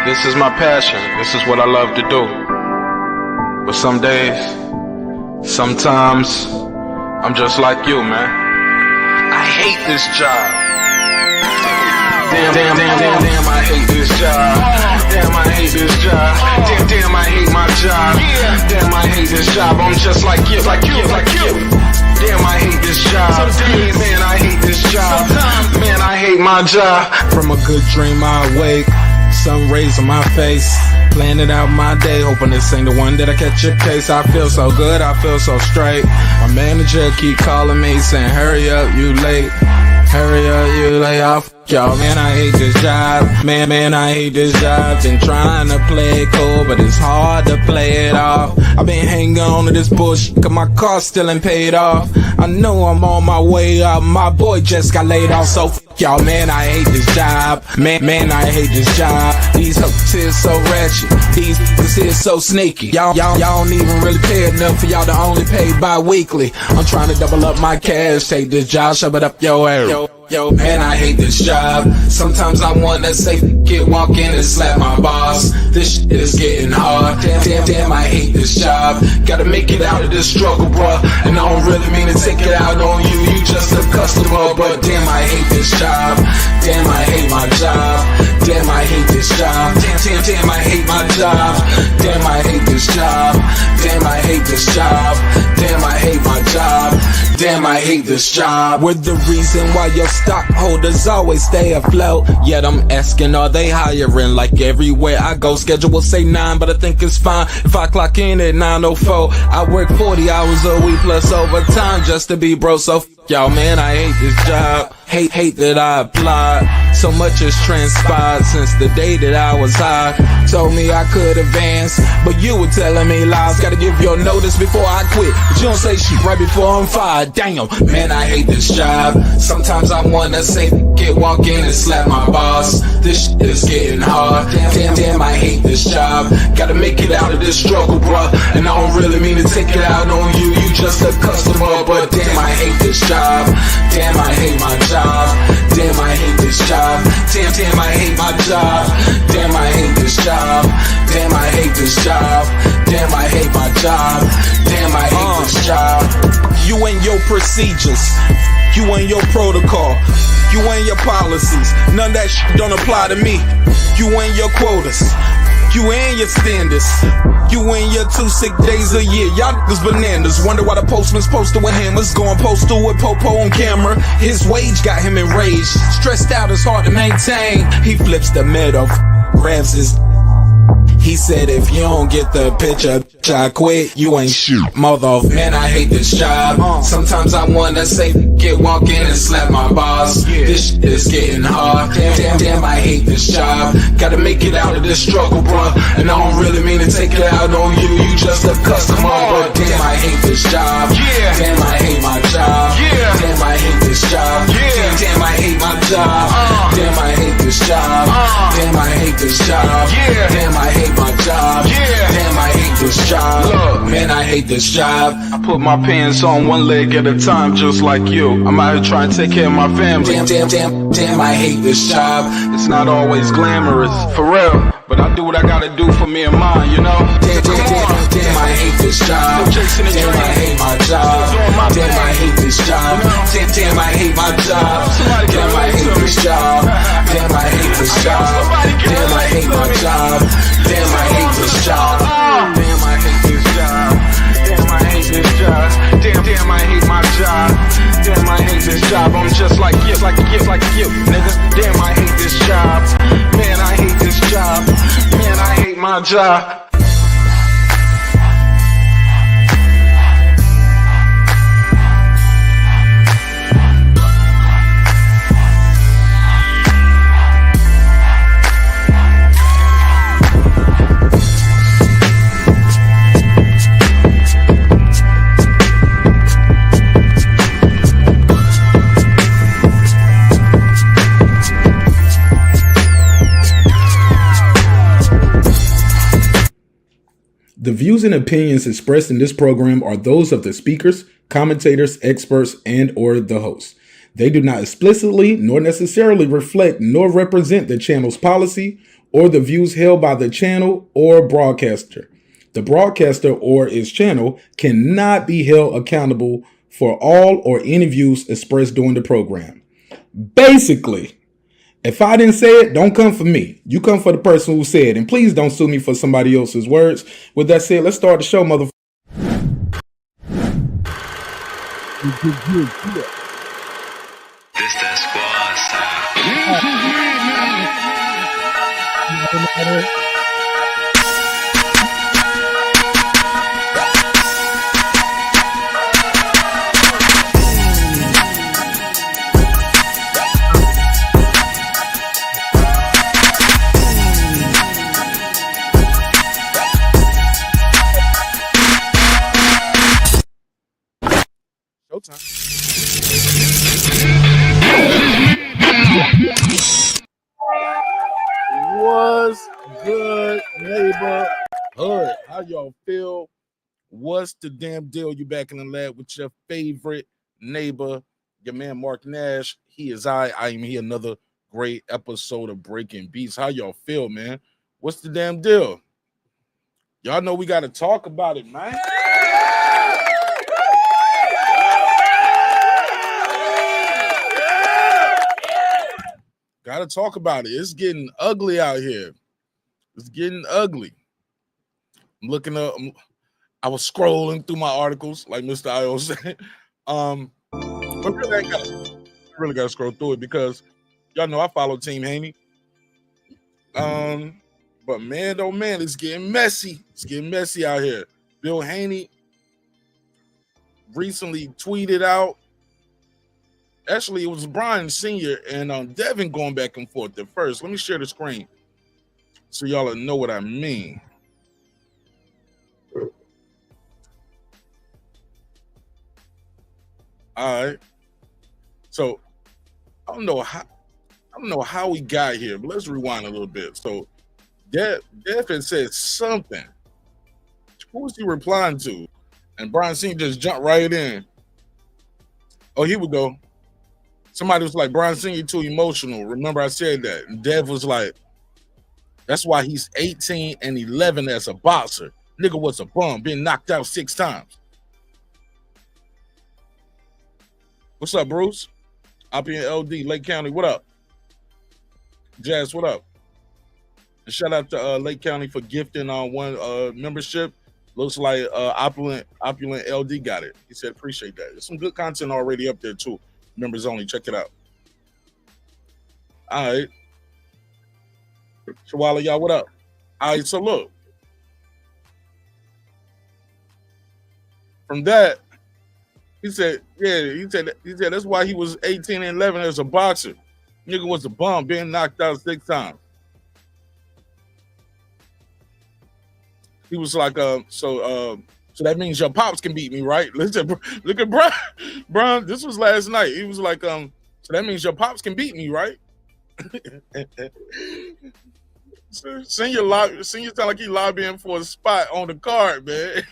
This is my passion. This is what I love to do. But some days, sometimes, I'm just like you, man. I hate this job. Damn, I hate this job. Damn, I hate this job. Damn, I hate my job. Damn, I hate this job. I'm just like you. Damn, I hate this job. Man, I hate this job. Man, I hate my job. From a good dream I awake, sun rays on my face, planning out my day, hoping this ain't the one that I catch a case. I feel so good, I feel so straight. My manager keep calling me saying, hurry up, you late. Hurry up, you lay off. Y'all, man, I hate this job. Man, I hate this job. Been trying to play it cool, but it's hard to play it off. I've been hanging on to this bullshit, cause my car still ain't paid off. I know I'm on my way up, my boy just got laid off, so y'all, man, I hate this job. Man, I hate this job. These hoes here so ratchet, these niggas here so sneaky. Y'all don't even really pay enough for y'all to only pay bi-weekly. I'm trying to double up my cash, take this job, shove it up your ass. Yo, man, I hate this job. Sometimes I wanna say, walk in and slap my boss. This shit is getting hard. Damn, I hate this job. Gotta make it out of this struggle, bruh. And I don't really mean to take it out on you. You just a customer, but damn, I hate this job. Damn, I hate my job. Damn, I hate this job. Damn, I hate my job. Damn, I hate this job. Damn, I hate this job. Damn, I hate my job. Damn, I hate this job. We're the reason why your stockholders always stay afloat. Yet I'm asking, are they hiring? Like everywhere I go, schedule will say 9, but I think it's fine if I clock in at 9:04. I work 40 hours a week plus overtime just to be bro. So y'all, man, I hate this job. Hate that I applied. So much has transpired since the day that I was high. Told me I could advance, but you were telling me lies. Gotta give your notice before I quit, but you don't say shit right before I'm fired. Damn, man, I hate this job. Sometimes I wanna say, walk in and slap my boss. This shit is getting hard. Damn, I hate this job. Gotta make it out of this struggle, bruh. And I don't really mean to take it out on you. You just a customer, but damn, I hate this job. Damn, I hate my job. Damn, I hate this job. Damn, I hate my job. Damn, I hate this job. Damn, I hate this job. Damn, I hate my job. Damn, I hate this job. You and your procedures, you and your protocol, you and your policies, none of that shit don't apply to me. You and your quotas, you and your standards, you and your 2 sick days a year. Y'all niggas bananas. Wonder why the postman's posted with hammers, going postal with Popo on camera. His wage got him enraged, stressed out, it's hard to maintain. He flips the middle, grabs his. He said, if you don't get the picture, I quit, you ain't shoot. Mother, man, I hate this job. Sometimes I wanna say, walk in and slap my boss. This shit is getting hard. Damn, I hate this job. Gotta make it out of this struggle, bruh. And I don't really mean to take it out on you. You just a customer, but damn, I hate this job. Damn, I hate my job. Damn, I hate this job. Damn, I hate my job. Damn, I hate this job. Damn, I hate this job. Damn, I hate my job. Damn, I hate this job. Look, man, I hate this job. I put my pants on one leg at a time, just like you. I'm out here trying to take care of my family. Damn, I hate this job. It's not always glamorous, for real, but I do what I gotta do for me and mine, you know? Damn, I hate this job. Damn, I hate my job. Damn, I hate this job. Damn, I hate my job. Damn, I hate this job. Damn, I hate this job. Damn, I hate my job. Damn, I hate this job. Damn, I hate this job. Damn, I hate this job. Damn, I hate my job. Damn, I hate this job. I'm just like you, nigga. Damn, I hate this job. Man, I hate this job. Man, I hate my job. The views and opinions expressed in this program are those of the speakers, commentators, experts, and/or the host. They do not explicitly nor necessarily reflect nor represent the channel's policy or the views held by the channel or broadcaster. The broadcaster or its channel cannot be held accountable for all or any views expressed during the program. Basically, if I didn't say it, don't come for me. You come for the person who said it. And please don't sue me for somebody else's words. With that said, let's start the show, motherfucker. This that squad style. Showtime. What's good, neighborhood? How y'all feel? What's the damn deal? You back in the lab with your favorite neighbor, your man Marq Nash. He is I am here. Another great episode of Breaking Beats. How y'all feel, man? What's the damn deal? Y'all know we got to talk about it, man. Got to talk about it. It's getting ugly out here. It's getting ugly. I'm looking up. I was scrolling through my articles, like Mr. I.O. said. But really, I really got to scroll through it because y'all know I follow Team Haney. But man, oh man, it's getting messy. It's getting messy out here. Bill Haney recently tweeted out. Actually, it was Brian Sr. and Devin going back and forth at first. Let me share the screen so y'all know what I mean. All right. So I don't know how we got here, but let's rewind a little bit. So Devin said something. Who was he replying to? And Brian Sr. just jumped right in. Oh, here we go. Somebody was like, Brian Sr., too emotional. Remember I said that. And Dev was like, that's why he's 18 and 11 as a boxer. Nigga was a bum, been knocked out 6 times. What's up, Bruce? Up in LD, Lake County, what up? Jazz, what up? And shout out to Lake County for gifting on one membership. Looks like Opulent LD got it. He said, appreciate that. There's some good content already up there, too. Members only. Check it out. All right. Shawala, y'all, what up? All right, so look. From that, he said that's why he was 18 and 11 as a boxer. Nigga was a bum, being knocked out 6 times. He was like, so that means your pops can beat me, right? Listen, look at Brian. This was last night. He was like, so that means your pops can beat me, right? Senior sound like he lobbying for a spot on the card, man.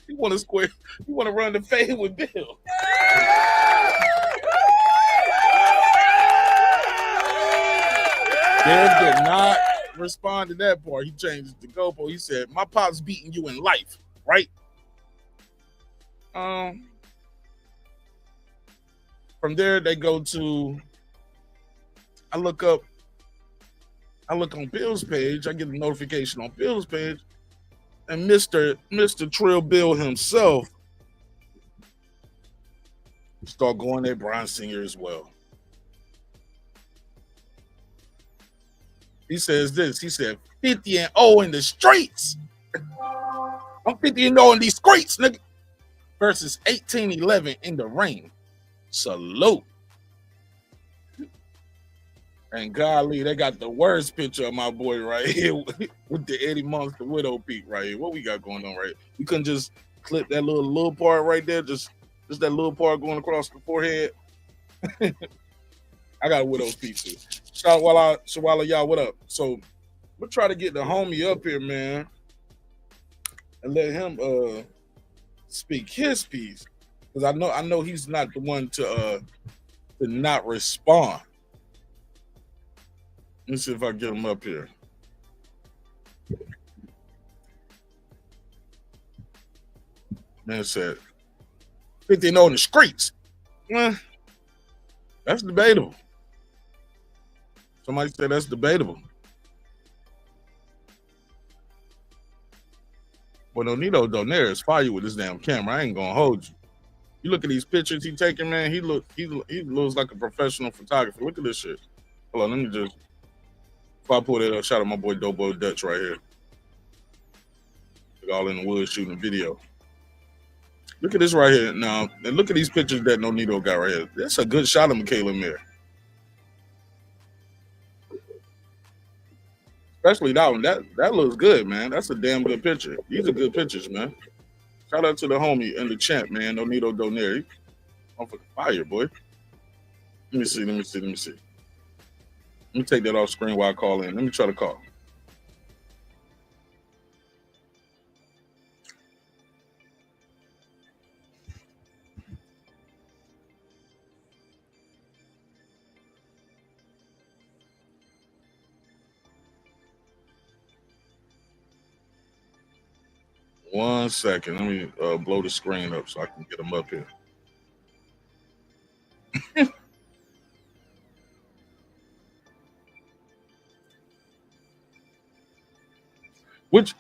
He want to square. He want to run the fade with Bill. Dev did not respond to that part. He changed the goalpost. He said, "My pop's beating you in life." Right. From there, they go to. I look on Bill's page. I get a notification on Bill's page, and Mr. Trill Bill himself start going at Brian Sr. as well. He says this. He said, 50-0 in the streets. I'm 50-0 in these streets, nigga. Versus 18-11 in the ring. Salute. And golly, they got the worst picture of my boy right here with the Eddie Monster Widow peak right here. What we got going on right here? We couldn't just clip that little part right there, just that little part going across the forehead. I got a widow's peak too. Shawala, y'all, what up? So we'll try to get the homie up here, man, and let him speak his piece. Because I know he's not the one to did not respond. Let me see if I get him up here. Man said 50-0 in the streets. Well, that's debatable. Somebody said that's debatable. But Nonito Donaire is fire with this damn camera. I ain't gonna hold you. You look at these pictures he taking, man. He looks like a professional photographer. Look at this shit. Hold on, let me just. If I pull that up, shout out my boy Dobo Dutch right here. Look, all in the woods shooting a video. Look at this right here now, and look at these pictures that Nonito got right here. That's a good shot of Michaela Mir. Especially that one. That looks good, man. That's a damn good picture. These are good pictures, man. Shout out to the homie and the champ, man. Nonito Donaire. Motherfucking fire, boy. Let me see. Let me take that off screen while I call in. Let me try to call. One second. Let me blow the screen up so I can get them up here. Which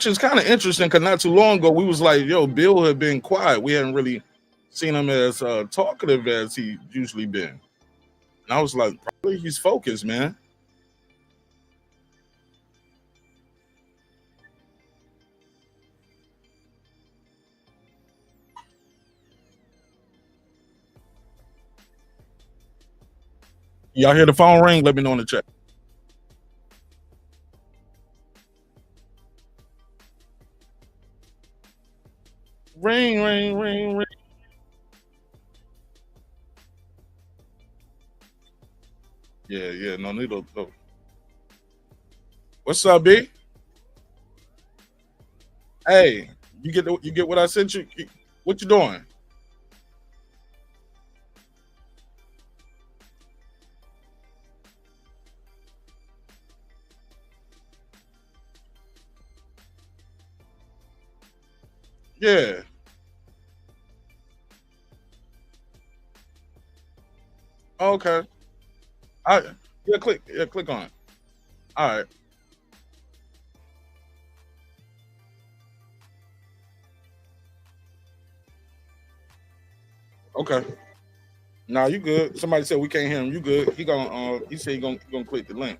is kind of interesting because not too long ago we was like, yo, Bill had been quiet. We hadn't really seen him as talkative as he usually been. And I was like, probably he's focused, man. Y'all hear the phone ring? Let me know in the chat. Ring, ring, ring, ring. Yeah, no need to. What's up, B? Hey, you get what I sent you? What you doing? Yeah. Okay. Click on it. All right. Okay. Nah, you good. Somebody said we can't hear him. You good. He said he gonna click the link.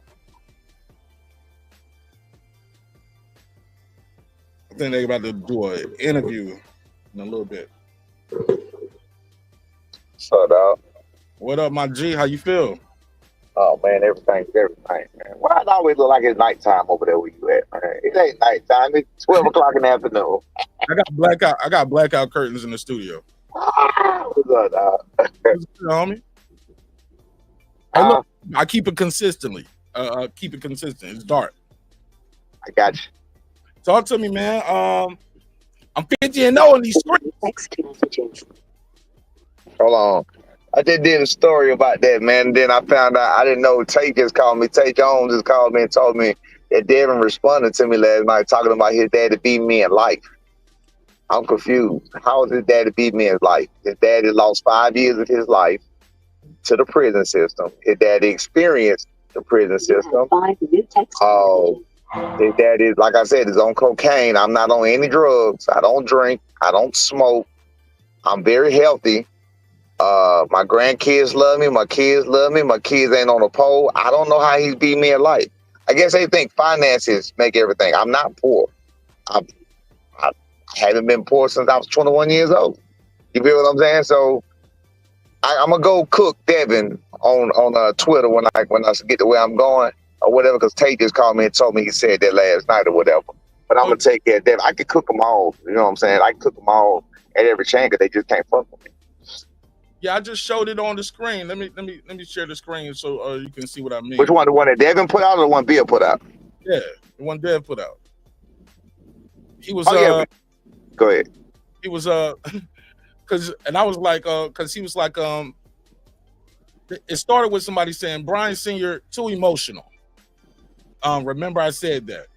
I think they're about to do an interview in a little bit. What's up, dog? What up, my G? How you feel? Oh man, everything's everything, man. Why it always look like it's nighttime over there where you at, man? It ain't nighttime. It's 12 o'clock in the afternoon. I got blackout curtains in the studio. What's up, dog? Homie. Hey, look, I keep it consistently. Keep it consistent. It's dark. I got you. Talk to me, man. I'm 50-0 in these streets. Hold on. I just did a story about that, man. And then I found out I didn't know Tate just called me. Tate Jones just called me and told me that Devin responded to me last night talking about his daddy beat me in life. I'm confused. How is his daddy beat me in life? His daddy lost 5 years of his life to the prison system. His daddy experienced the prison system. His daddy, like I said, is on cocaine. I'm not on any drugs. I don't drink. I don't smoke. I'm very healthy. My grandkids love me. My kids love me. My kids ain't on a pole. I don't know how he's beat me in life. I guess they think finances make everything. I'm not poor. I haven't been poor since I was 21 years old. You feel what I'm saying? So I'm gonna go cook Devin on Twitter when I get to where I'm going or whatever. Because Tate just called me and told me he said that last night or whatever. But I'm gonna take care of Devin. I can cook them all. You know what I'm saying? I can cook them all at every chance because they just can't fuck with me. Yeah, I just showed it on the screen. Let me share the screen so you can see what I mean. Which one? The one that Devin put out or the one Bill put out? Yeah, the one Dev put out. He was Go ahead. He was cause I was like cause he was like it started with somebody saying Brian Sr. too emotional. Remember I said that.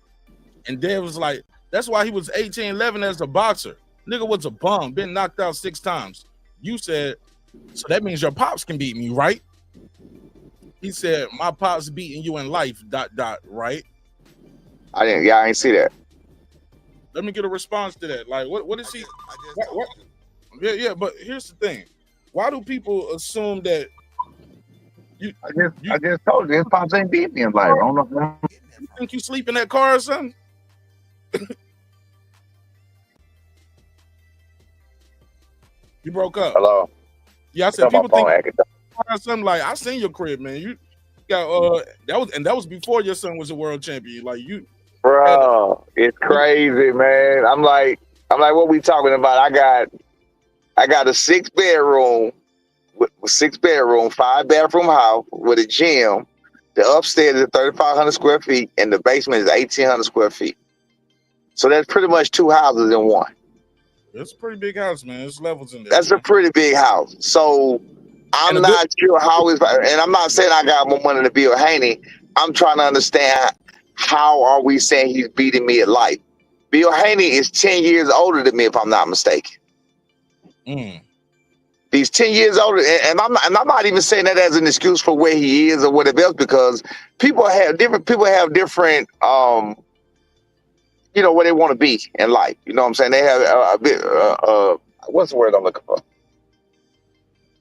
And Dev was like, that's why he was 18-11 as a boxer. Nigga was a bum, been knocked out 6 times. You said, so that means your pops can beat me, right? He said, my pops beating you in life, ... right? I ain't see that. Let me get a response to that. Like, what is he? What? Yeah, but here's the thing. Why do people assume that I just told you his pops ain't beat me in life. I don't know. You think you sleep in that car or something? You broke up. Hello. Yeah, I said people think something like I seen your crib, man. You got that was before your son was a world champion. Like you, bro, it's crazy, man. I'm like, what we talking about? I got a 6-bedroom, 5-bathroom house with a gym. The upstairs is 3,500 square feet, and the basement is 1,800 square feet. So that's pretty much 2 houses in one. It's a pretty big house, man. There's levels in there. That's a pretty big house. So I'm not sure how it's, and I'm not saying I got more money than Bill Haney. I'm trying to understand how are we saying he's beating me at life. Bill Haney is 10 years older than me, if I'm not mistaken. He's 10 years older, and I'm not even saying that as an excuse for where he is or whatever else, because people have different you know, where they want to be in life. You know what I'm saying? They have a bit what's the word I'm looking for?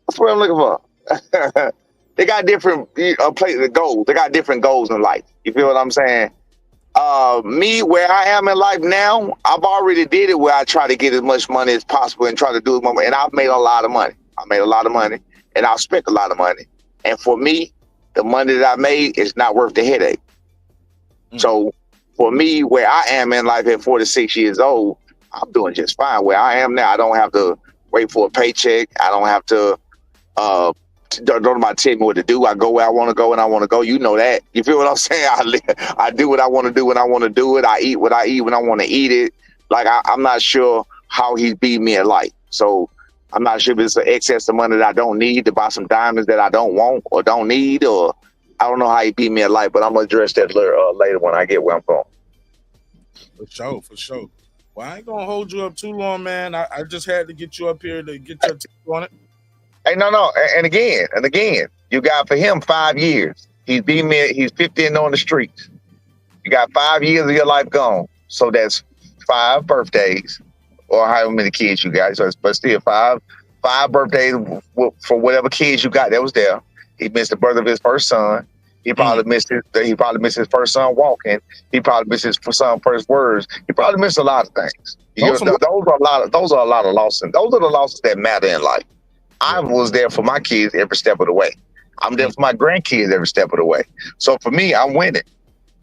What's the word I'm looking for? They got different goals. They got different goals in life. You feel what I'm saying? Me, where I am in life now, I've already did it where I try to get as much money as possible and try to do it more. And I've made a lot of money. And I've spent a lot of money. And for me, the money that I made is not worth the headache. So for me, where I am in life at 46 years old, I'm doing just fine. Where I am now, I don't have to wait for a paycheck. I don't have to don't nobody tell me what to do. I go where I want to go and I want to go. You know that. You feel what I'm saying? I do what I want to do when I want to do it. I eat what I eat when I want to eat it. Like I'm not sure how he beat me at life. So I'm not sure if it's an excess of money that I don't need to buy some diamonds that I don't want or don't need, or I don't know how he beat me at life, but I'm going to address that later when I get where I'm going. For sure. Well, I ain't going to hold you up too long, man. I just had to get you up here to get your take on it. Hey, no. And again, you got for him 5 years. He's beat me. He's 50 and on the streets. You got 5 years of your life gone. So that's 5 birthdays or however many kids you got. So, but still 5 birthdays for whatever kids you got that was there. He missed the birth of his first son. He probably missed his first son walking. He probably missed his son's first words. He probably missed a lot of things. Those are a lot of losses. Those are the losses that matter in life. I was there for my kids every step of the way. I'm there for my grandkids every step of the way. So for me, I'm winning.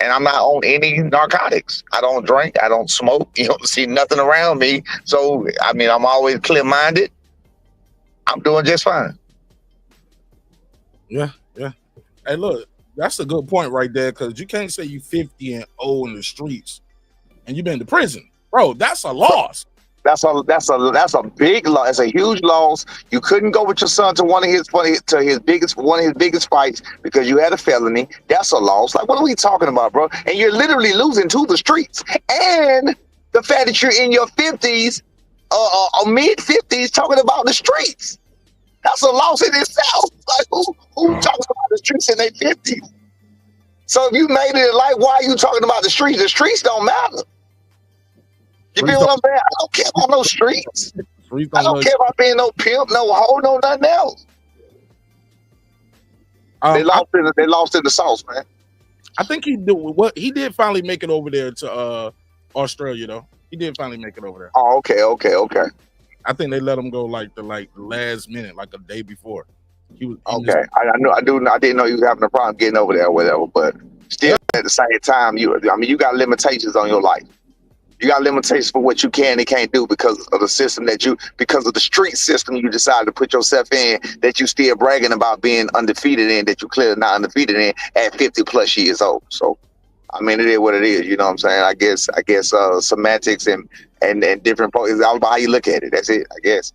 And I'm not on any narcotics. I don't drink. I don't smoke. You don't see nothing around me. So, I mean, I'm always clear-minded. I'm doing just fine. Yeah. Hey, look, that's a good point right there, because you can't say you 50 and old in the streets and you've been to prison. Bro, that's a loss. That's a big loss. It's a huge loss. You couldn't go with your son to one of his biggest fights because you had a felony. That's a loss. Like, what are we talking about, bro? And you're literally losing to the streets. And the fact that you're in your 50s, mid 50s, talking about the streets. That's a loss in itself. Like, who talks about the streets in their 50s? So if you made it in life, why are you talking about the streets? The streets don't matter. You feel what I'm saying? I don't care about no streets. I don't care about being no pimp, no hoe, no nothing else. They lost in the sauce, man. I think he did finally make it over there to Australia, though. He did finally make it over there. Oh, okay. I think they let him go like the last minute, like a day before. He was okay. I didn't know he was having a problem getting over there or whatever, but still at the same time, you got limitations on your life. You got limitations for what you can and can't do because of the system because of the street system you decided to put yourself in, that you still bragging about being undefeated in, that you clearly not undefeated in at 50 plus years old. So, I mean, it is what it is. You know what I'm saying? I guess semantics and different points. It's all about how you look at it. That's it, I guess.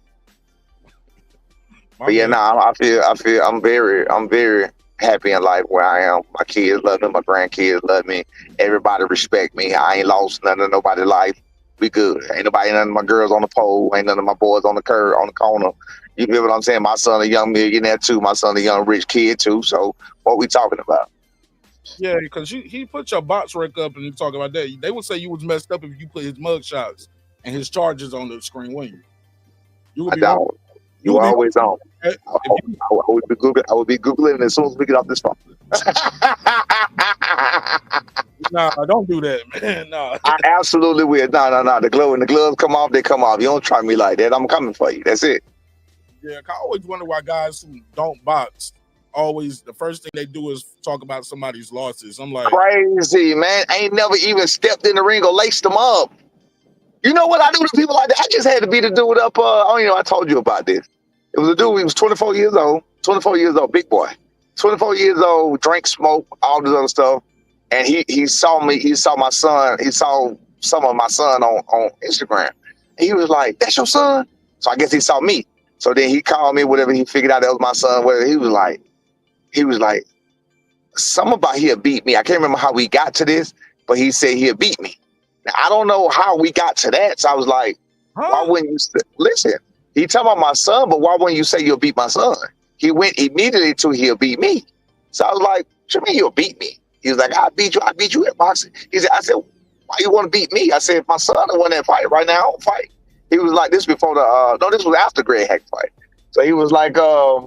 But yeah, I feel I'm very happy in life where I am. My kids love me, my grandkids love me. Everybody respect me. I ain't lost none of nobody's life. We good. Ain't none of my girls on the pole. Ain't none of my boys on the curb, on the corner. You feel what I'm saying? My son a young millionaire too. My son a young rich kid too. So what we talking about? Yeah, because he put your box rec up and you talk about that. They would say you was messed up if you put his mug shots and his charges on the screen, wouldn't you? You would I be don't. wrong. You always on. If you, I would be Googling as soon as we get off this phone. nah, don't do that, man. Nah. I absolutely will. No. When the gloves come off, they come off. You don't try me like that. I'm coming for you. That's it. Yeah, I always wonder why guys who don't box always the first thing they do is talk about somebody's losses. I'm like, Crazy, man. I ain't never even stepped in the ring or laced them up. You know what I do to people like that? I just had to beat a dude up. I told you about this. It was a dude. He was 24 years old. 24 years old, big boy. 24 years old, drank, smoke, all this other stuff. And he saw me. He saw my son. He saw some of my son on Instagram. And he was like, "That's your son?" So I guess he saw me. So then he called me. Whatever, he figured out that was my son. Whatever. He was like, something about he'll beat me. I can't remember how we got to this, but he said he'll beat me. Now, I don't know how we got to that. So I was like, why wouldn't you listen? He talking about my son, but why wouldn't you say you'll beat my son? He went immediately to he'll beat me. So I was like, what you mean you'll beat me? He was like, I beat you at boxing. I said, why you want to beat me? I said, my son the one that fight right now, I don't fight. He was like, this before this was after Greg Hack fight. So he was like, I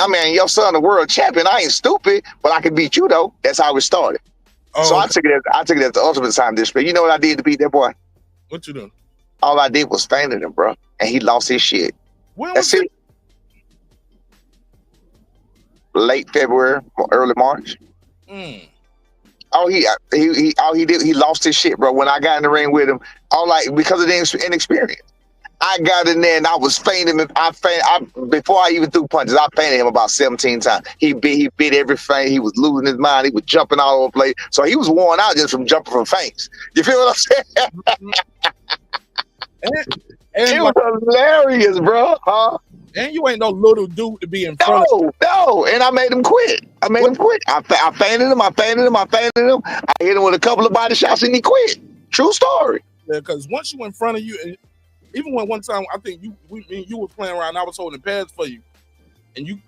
mean, your son the world champion. I ain't stupid, but I can beat you though. That's how it started. So I took it as the ultimate time disrespect. You know what I did to beat that boy? What you doing? All I did was fainted him, bro, and he lost his shit. When That's was it. Late February, early March. All he did, he lost his shit, bro. When I got in the ring with him, because of the inexperience, I got in there and I was fainting. Before I even threw punches, I fainted him about 17 times. He bit every feint. He was losing his mind. He was jumping all over the place. So he was worn out just from jumping from feints. You feel what I'm saying? and it was hilarious, bro. Huh? And you ain't no little dude to be in front of. No, and I made him quit. I fainted him. I hit him with a couple of body shots and he quit. True story. Yeah, because once you in front of you, and even when one time I think you was playing around, I was holding pads for you, and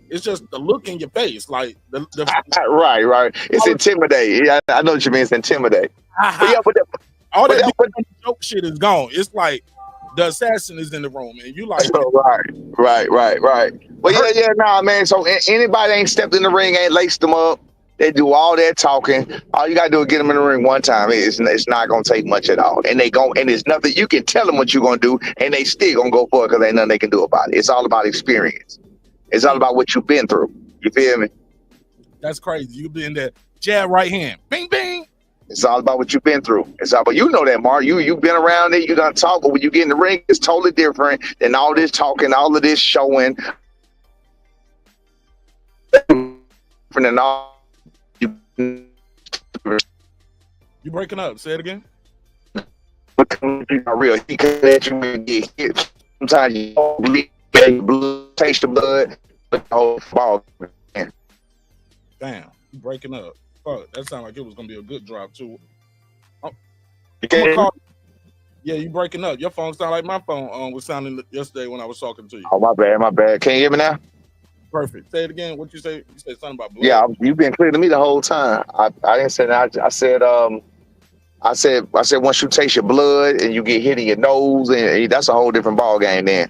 it's just the look in your face, like the right. It's intimidating. Yeah, I know what you mean. It's intimidating. All that joke shit is gone. It's like the assassin is in the room, and you like right. But nah, man. So anybody ain't stepped in the ring, ain't laced them up. They do all that talking. All you gotta do is get them in the ring one time. It's not gonna take much at all. And there's nothing you can tell them what you're gonna do, and they still gonna go for it because ain't nothing they can do about it. It's all about experience. It's all about what you've been through. You feel me? That's crazy. You be in there, jab right hand, bing bing. It's all about what you've been through. It's all about, you know that, Marq. You've been around it. You done talk, but when you get in the ring, it's totally different than all this talking, all of this showing. And all. You breaking up? Say it again. Real. He can let you get hit. Sometimes you taste the blood, but the whole ball. Damn, you breaking up. Fuck, that sounded like it was gonna be a good drop too. Yeah, you breaking up. Your phone sound like my phone was sounding yesterday when I was talking to you. Oh, my bad. Can you hear me now? Perfect. Say it again. What you say? You said something about blood. Yeah, you've been clear to me the whole time. I didn't say that. I said once you taste your blood and you get hit in your nose, and that's a whole different ball game then.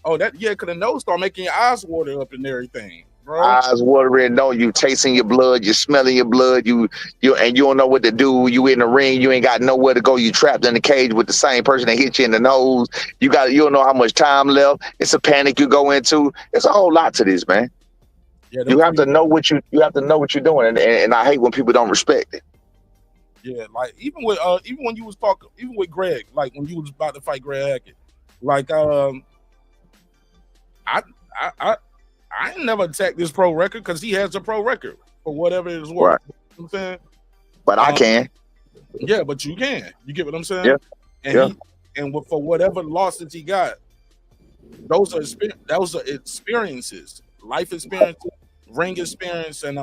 Oh, because the nose start making your eyes water up and everything, bro. Eyes watering, no, you tasting your blood, you smelling your blood, you don't know what to do. You in the ring, you ain't got nowhere to go. You trapped in the cage with the same person that hit you in the nose. You don't know how much time left. It's a panic you go into. It's a whole lot to this, man. Yeah, you have to know what you're doing, and I hate when people don't respect it. Yeah, like even when you was talking, even with Greg, like when you was about to fight Greg Hackett, like I ain't never attacked this pro record because he has a pro record for whatever it is worth. Right. You know what I'm saying? But I can. Yeah, but you can. You get what I'm saying? Yeah. And for whatever losses he got, those are experiences, life experiences, ring experience, and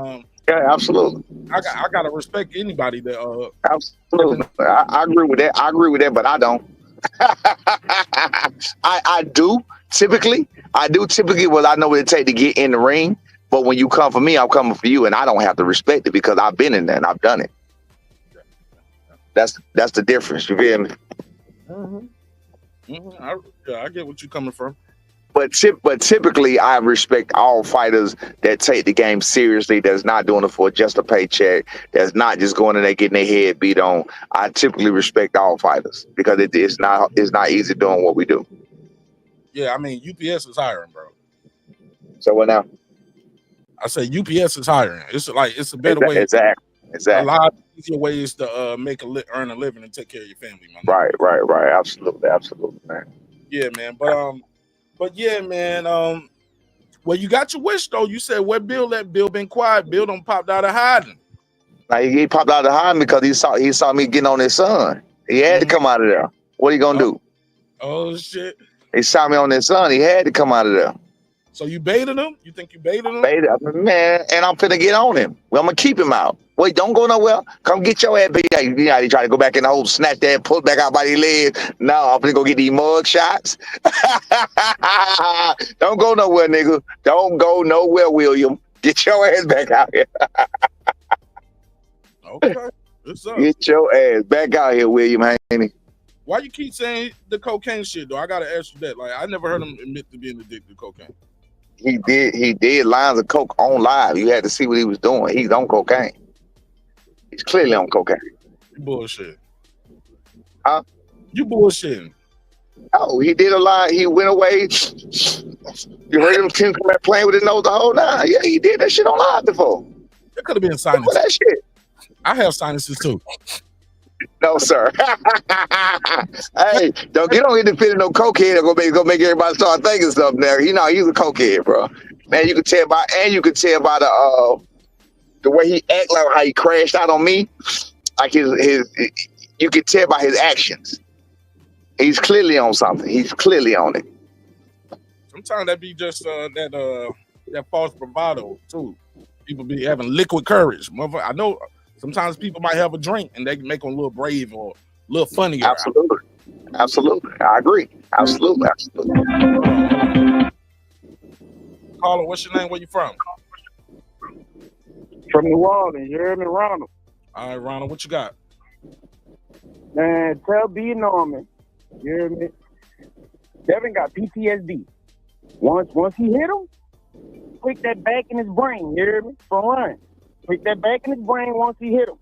Yeah, absolutely. I gotta respect anybody that Absolutely. I agree with that. I agree with that, but I don't. I do typically. I do typically what I know what it take to get in the ring. But when you come for me, I'm coming for you, and I don't have to respect it because I've been in there and I've done it. That's the difference. You feel me? I get what you're coming from. But typically, I respect all fighters that take the game seriously. That's not doing it for just a paycheck. That's not just going in there getting their head beat on. I typically respect all fighters because it's not easy doing what we do. Yeah, I mean UPS is hiring, bro. So what now? I say UPS is hiring. It's like it's a better way. Exactly. A lot easier ways to earn a living and take care of your family, man. Right. Absolutely, man. Yeah, man. But yeah, man. Well, you got your wish though. You said where Bill at? Bill been quiet. Bill done popped out of hiding. Now he popped out of hiding because he saw me getting on his son. He had to come out of there. What are you gonna do? Oh shit! He saw me on his son. He had to come out of there. So you baited him? You think you baited him? Baited him, man, and I'm finna get on him. Well, I'm gonna keep him out. Wait, don't go nowhere. Come get your ass. You know, he try to go back in the hole, snatch that, pull back out by the legs. No, I'm finna go get these mug shots. Don't go nowhere, nigga. Don't go nowhere, William. Get your ass back out here. Okay. What's up? Get your ass back out here, William Haney. Why you keep saying the cocaine shit though? I gotta ask you that. Like I never heard him admit to being addicted to cocaine. He did lines of coke on live. You had to see what he was doing. He's on cocaine. He's clearly on cocaine. You bullshit. Huh? You bullshitting. Oh, he did a lot. He went away. You heard him come back playing with his nose the whole night. Yeah, he did that shit on live before. That could have been sinuses. That shit. I have sinuses too. No, sir. Hey, don't get independent no cokehead or go make everybody start thinking something there. You know, he's a cokehead, bro. Man, you could tell by the way he act, like how he crashed out on me. Like his you could tell by his actions. He's clearly on something. He's clearly on it. Sometimes that be just that false bravado too. People be having liquid courage. I know sometimes people might have a drink and they can make them a little brave or a little funnier. Absolutely. I agree. Absolutely. Caller, what's your name? Where you from? From New Orleans, you heard me, Ronald. All right, Ronald, what you got? Man, tell B Norman, you hear me? Devin got PTSD. Once he hit him, click that back in his brain, you hear me? From running. Click that back in his brain once he hit him.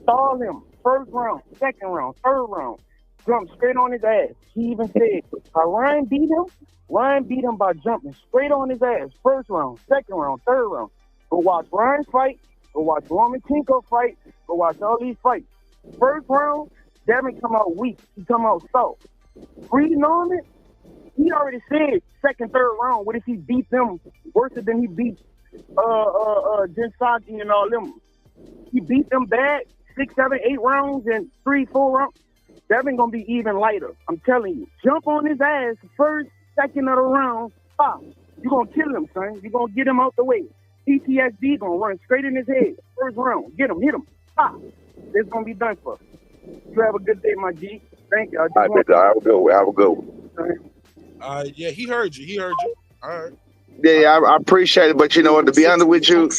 Stall him. First round, second round, third round. Jump straight on his ass. He even said, Ryan beat him by jumping straight on his ass. First round, second round, third round. Go watch Ryan fight. Go watch Roman Tinko fight. Go watch all these fights. First round, Devin come out weak. He come out soft. Reading on it, he already said second, third round. What if he beat them worse than he beat Jinsaki and all them? He beat them bad 6, 7, 8 rounds and 3, 4 rounds. Devin gonna be even lighter. I'm telling you. Jump on his ass first, second of the round. Pop. You gonna kill him, son. You gonna get him out the way. PTSD gonna run straight in his head. First round. Get him. Hit him. Pop. It's gonna be done for. You have a good day, my G. Thank you. All right, have a good one. Yeah, he heard you. All right. Yeah, I appreciate it, but you know what? To be honest with you,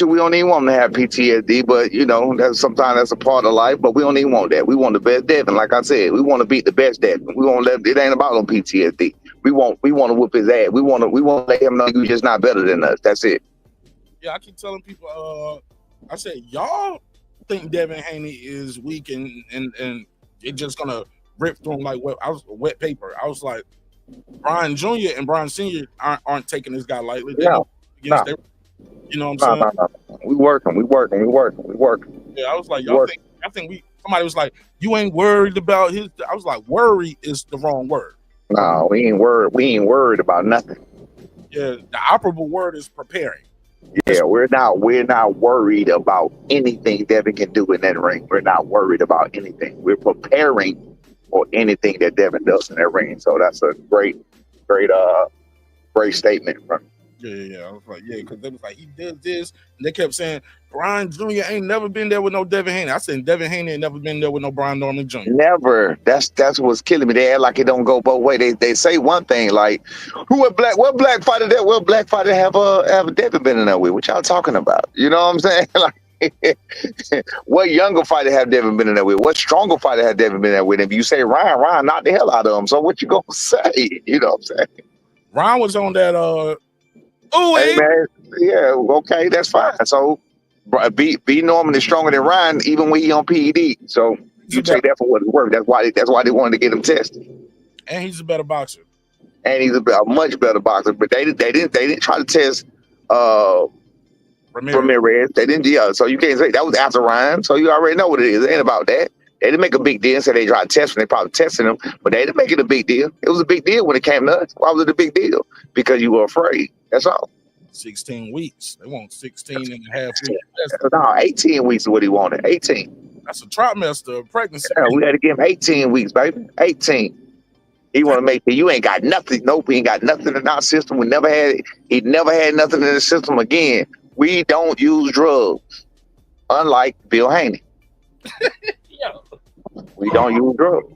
we don't even want to have PTSD. But you know, sometimes that's a part of life. But we don't even want that. We want the best Devin. Like I said, we want to beat the best Devin. We won't let it ain't about no PTSD. We want to whoop his ass. We want to let him know you're just not better than us. That's it. Yeah, I keep telling people. I said y'all think Devin Haney is weak and it just gonna rip through him like wet paper. I was like, Brian Jr. and Brian Sr. aren't taking this guy lightly. No. You know what I'm saying? No. We working. Yeah, I was like, I think somebody was like, you ain't worried about his. I was like, worry is the wrong word. No, we ain't worried about nothing. Yeah, the operable word is preparing. Yeah, we're not worried about anything Devin can do in that ring. We're not worried about anything. We're preparing for anything that Devin does in that ring. So that's a great great statement from him. Yeah. I was like, yeah, because they was like, he does this, and they kept saying Brian Jr. ain't never been there with no Devin Haney. I said Devin Haney ain't never been there with no Brian Norman Jr. Never. That's what's killing me. They act like it don't go both ways. They say one thing like, what black fighter have Devin been in there with? What y'all talking about? You know what I'm saying? Like, what younger fighter have Devin been in there with? What stronger fighter have Devin been in there with? If you say Ryan knocked the hell out of him. So what you gonna say? You know what I'm saying? Ryan was on that. Hey man, yeah, okay, that's fine. So B Norman is stronger than Ryan, even when he on PED. So you take that for what it's worth. That's why they wanted to get him tested. And he's a better boxer. And he's a much better boxer. But they didn't try to test Ramirez. They didn't. Yeah. So you can't say that was after Ryan. So you already know what it is. It ain't about that. They didn't make a big deal and say they tried to test him. They probably tested him, but they didn't make it a big deal. It was a big deal when it came to us. Why was it a big deal? Because you were afraid. That's all. 16 weeks. They want 16 and a half weeks. No, 18 weeks is what he wanted. 18. That's a trimester of pregnancy. Yeah, we had to give him 18 weeks, baby. 18. He want to make sure you ain't got nothing. Nope, we ain't got nothing in our system. We never had it. He never had nothing in the system again. We don't use drugs, unlike Bill Haney. We don't use drugs.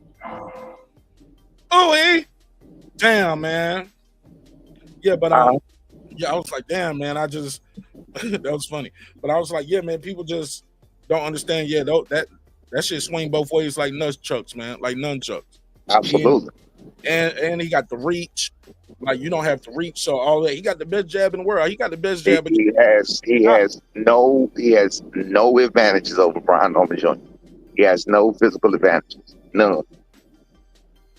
Oh, damn, man. Yeah, but I was like, damn, man. I just that was funny. But I was like, yeah, man. People just don't understand. Yeah, that shit swing both ways like nunchucks, man. Like nunchucks. Absolutely. And he got the reach. Like you don't have to reach. So all that. He got the best jab in the world. He got the best jab. He has no advantages over Brian Norman Jr. He has no physical advantages. None.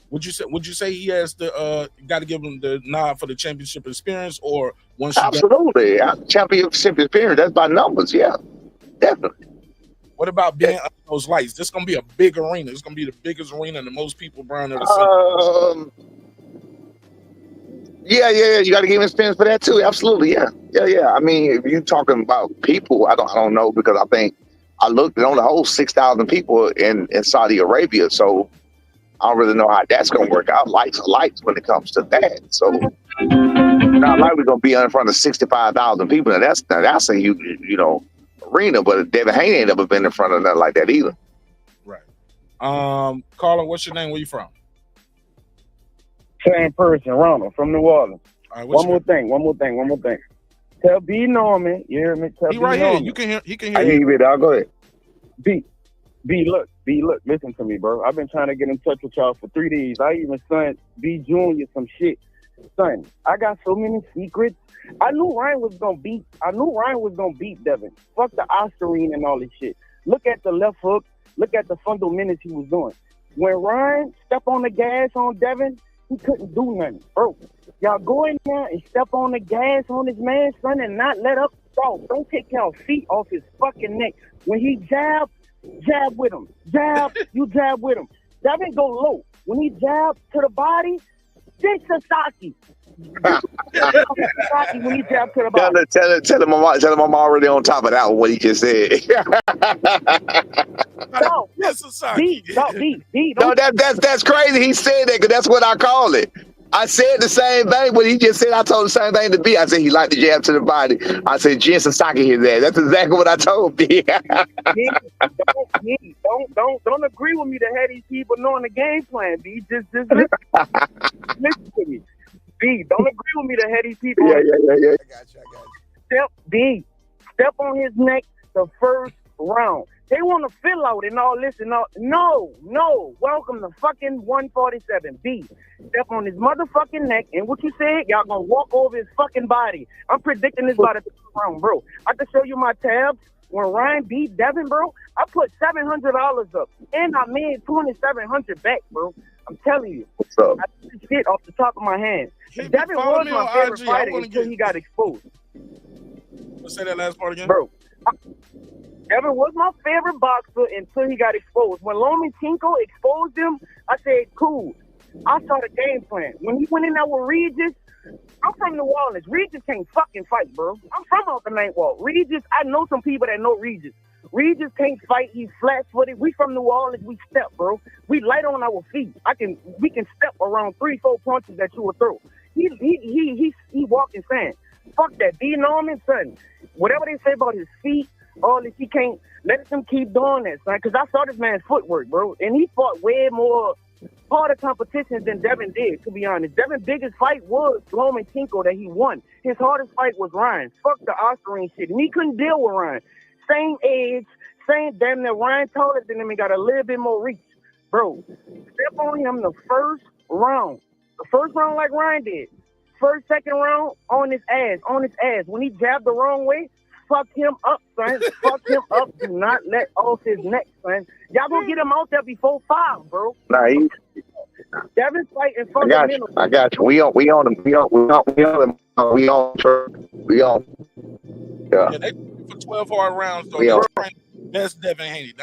Would you say he has the got to give him the nod for the championship experience, or once absolutely championship experience? That's by numbers, yeah, definitely. What about being under those lights? This is gonna be a big arena. It's gonna be the biggest arena that most people Brian ever seen. Yeah. You got to give him experience for that too. Absolutely, yeah. I mean, if you talking about people, I don't know, because I think I looked at only whole 6,000 people in Saudi Arabia, so I don't really know how that's going to work out. Lights are lights when it comes to that. So not like we're going to be in front of 65,000 people. Now that's a huge, arena. But Devin Haney ain't never been in front of nothing like that either. Right. Carla, what's your name? Where you from? Same person, Ronald from New Orleans. All right, one more thing. Tell B Norman, you hear me? Tell he B right Norman. here. You can hear. He can hear. I hear you. I'll go ahead. B, look, listen to me, bro. I've been trying to get in touch with y'all for 3 days. I even sent B Junior some shit. Son, I got so many secrets. I knew Ryan was gonna beat Devin. Fuck the Oscarine and all this shit. Look at the left hook. Look at the fundamentals he was doing. When Ryan stepped on the gas on Devin, he couldn't do nothing, bro. Y'all go in there and step on the gas on his man, son, and not let up. Bro, don't take your feet off his fucking neck. When he jab with him. You jab with him. Devin go low. When he jab to the body, then Sasaki. When he jab to the body. Tell him I'm already on top of that one, what he just said. No, Sasaki. No, that's crazy. He said that because that's what I call it. I said the same thing, but he just said I told the same thing to B. I said he liked the jab to the body. I said Jen Sasaki his ass. That's exactly what I told B. Don't agree with me to have these people knowing the game plan, B. Just listen to me. B, don't agree with me to have these people. Yeah. I got you. Step on his neck the first round. They want to fill out and all this and all. No. Welcome to fucking 147. B, step on his motherfucking neck, and what you said, y'all gonna walk over his fucking body. I'm predicting this by the third round, bro. I can show you my tabs. When Ryan beat Devin, bro, I put $700 up, and I made $2,700 back, bro. I'm telling you. What's up? I did this shit off the top of my hand. Devin was my favorite fighter until he got exposed. Let's say that last part again. Bro, Devin was my favorite boxer until he got exposed. When Lomachenko exposed him, I said, cool. I saw the game plan. When he went in there with Regis, I'm from New Orleans. Regis can't fucking fight, bro. I'm from off the Ninth Wall. Regis, I know some people that know Regis. Regis can't fight. He's flat-footed. We from New Orleans. We step, bro. We light on our feet. We can step around 3-4 punches that you will throw. he walking saying, fuck that. D Norman, son. Whatever they say about his feet, all this, he can't let them keep doing that, son. Because I saw this man's footwork, bro, and he fought way more harder competitions than Devin did, to be honest. Devin's biggest fight was Lomachenko that he won. His hardest fight was Ryan. Fuck the Oscarine shit. And he couldn't deal with Ryan. Same age, same damn near Ryan taller than him and got a little bit more reach. Bro, step on him the first round. The first round like Ryan did. First, second round, on his ass. When he jabbed the wrong way, fuck him up, son. Fuck him up. Do not let off his neck, son. Y'all gonna get him out there before 5, bro. Nah, Devin's fighting fundamentals. I got you. We on Yeah. Yeah, they for 12 hard rounds. So Yeah. that's Devin Haney.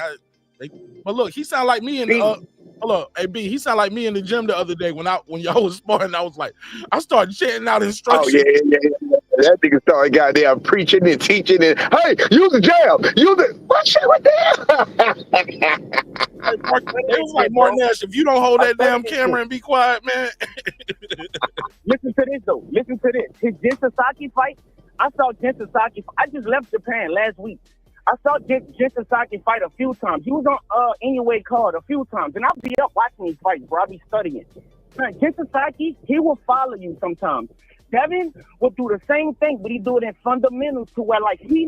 But look, he sound like me in the hello, hey B. He sound like me in the gym the other day when y'all was sparring. I was like, I started chanting out instructions. Oh yeah. That nigga started goddamn preaching and teaching and hey, use the jab, use the what shit with that? It was like Marq Nash. If you don't hold that damn camera and be quiet, man. Listen to this though. Listen to this. His Jin Sasaki fight. I saw Jin Sasaki. I just left Japan last week. I saw Jin Sasaki fight a few times. He was on Anyway card a few times, and I'll be up watching these fights, bro. I'll be studying. Man, Jin Sasaki, he will follow you sometimes. Devin will do the same thing, but he do it in fundamentals to where, like, he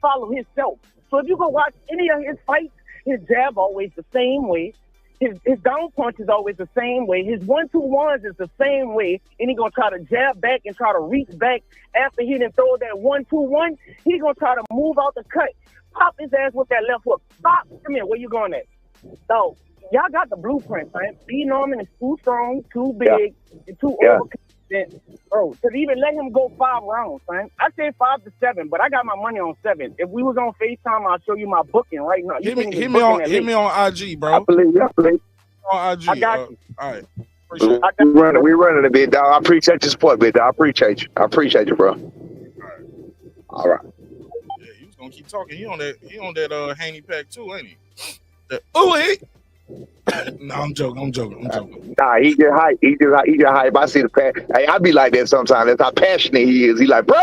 follow himself. So if you go watch any of his fights, his jab always the same way. His down punch is always the same way. His 1-2-1s is the same way. And he going to try to jab back and try to reach back after he done throw that 1-2-1. He going to try to move out the cut. Pop his ass with that left hook. Stop. Come here. Where you going at? So, y'all got the blueprint, man. B. Norman is too strong, too big, and too overconfident. Bro, to even let him go 5 rounds, man. I said 5 to 7, but I got my money on 7. If we was on FaceTime, I'll show you my booking right now. Hit me on IG, bro. I believe. On IG. I got you. All right. We running a bit, dog. I appreciate your support, bit, dog. I appreciate you, bro. All right. Yeah, he was gonna keep talking. He on that Haney pack too, ain't he? Hey. No, I'm joking. Nah, he just hype. He just hype. I see the passion. Hey, I be like that sometimes. That's how passionate he is. He like, bro,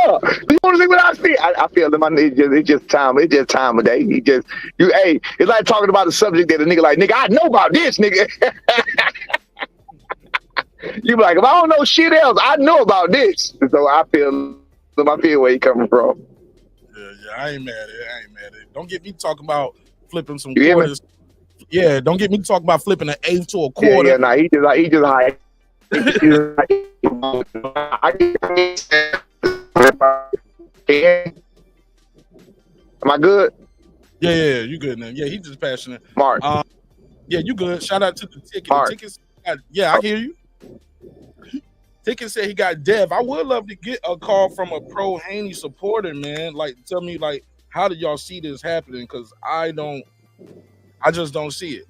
you want to see what I see? I feel that it's just time. It's just time of day. It's like talking about a subject that a nigga like, nigga, I know about this, nigga. You be like, if I don't know shit else, I know about this. So I feel where he coming from. Yeah, I ain't mad at it. Don't get me talking about flipping some quarters. Yeah, don't get me talking about flipping an eighth to a quarter. Yeah, nah, he just high. Am I good? Yeah, you good now. Yeah, he just passionate. Mark. Yeah, you good. Shout out to the ticket. Mark. The tickets. Yeah, I hear you. Ticket said he got Dev. I would love to get a call from a pro Haney supporter, man. Like, tell me, like, how did y'all see this happening? Because I just don't see it.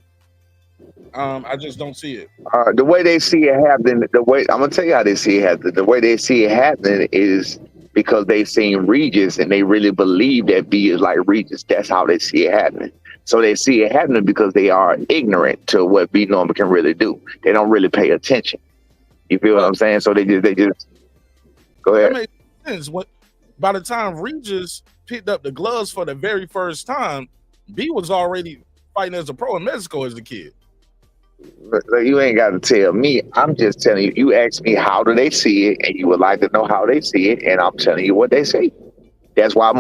I just don't see it. The way they see it happening, I'm gonna tell you how they see it happening. The way they see it happening is because they've seen Regis and they really believe that B is like Regis. That's how they see it happening. So they see it happening because they are ignorant to what B Norman can really do. They don't really pay attention. You feel what I'm saying? So they just go ahead. That makes sense. By the time Regis picked up the gloves for the very first time, B was already fighting as a pro in Mexico as a kid. You ain't got to tell me. I'm just telling you. You asked me how do they see it, and you would like to know how they see it, and I'm telling you what they see. That's why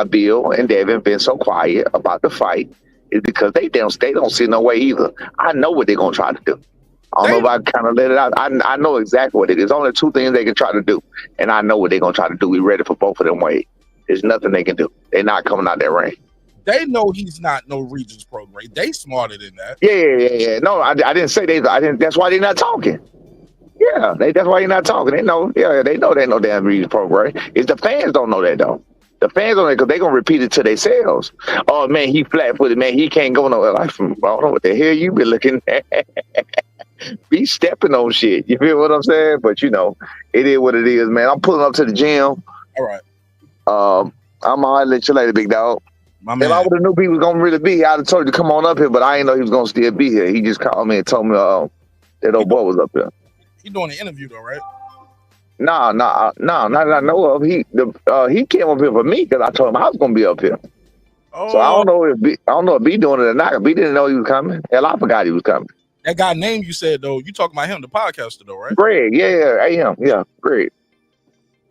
Bill and Devin been so quiet about the fight. Is because they don't see no way either. I know what they're gonna try to do. I don't know if I kind of let it out. I know exactly what it is. Only 2 things they can try to do, and I know what they're gonna try to do. We ready for both of them ways. There's nothing they can do. They're not coming out that ring. They know he's not no Regis pro grade. They smarter than that. Yeah. No, I didn't say they. I didn't. That's why they're not talking. Yeah, that's why you're not talking. They know. Yeah, they know they know damn Regis pro grade. It's the fans don't know that though. The fans don't know because they're gonna repeat it to themselves. Oh man, he flat-footed. Man, he can't go nowhere. Like, I don't know what the hell you been looking at. Be stepping on shit. You feel what I'm saying? But you know, it is what it is, man. I'm pulling up to the gym. All right. I'm all right. Let you later, big dog. My man. If I would have knew he was gonna really be here, I'd have told you to come on up here. But I didn't know he was gonna still be here. He just called me and told me that old boy was up there. He doing an interview though, right? No, not that I know of. He came up here for me because I told him I was gonna be up here. So I Oh, don't know if B doing it or not. B didn't know he was coming. Hell, I forgot he was coming. that guy name you said though. You talking about him, the podcaster though, right? Greg, yeah, AM, yeah, Greg.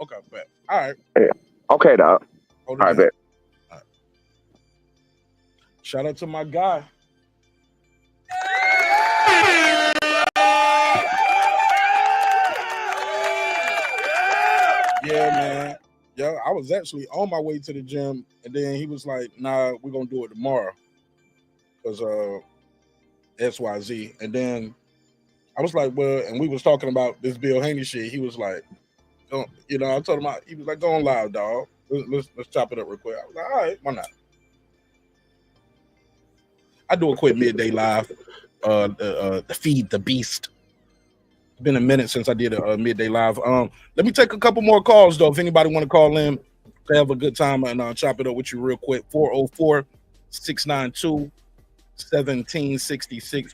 Okay, bet. All right. Yeah. Okay, dog. Hold All it right, down. bet. All right. Shout out to my guy. Yeah, man. Yeah, I was actually on my way to the gym, and then he was like, "Nah, we're gonna do it tomorrow, cause XYZ." And then I was like, "Well," and we was talking about this Bill Haney shit. He was like, "Don't," I told him, he was like, "Go on live, dog. Let's chop it up real quick." I was like, "All right, why not?" I do a quick midday live, the Feed the Beast. It's been a minute since I did a midday live. Let me take a couple more calls though. If anybody want to call in, have a good time and chop it up with you real quick. 404-692-1766.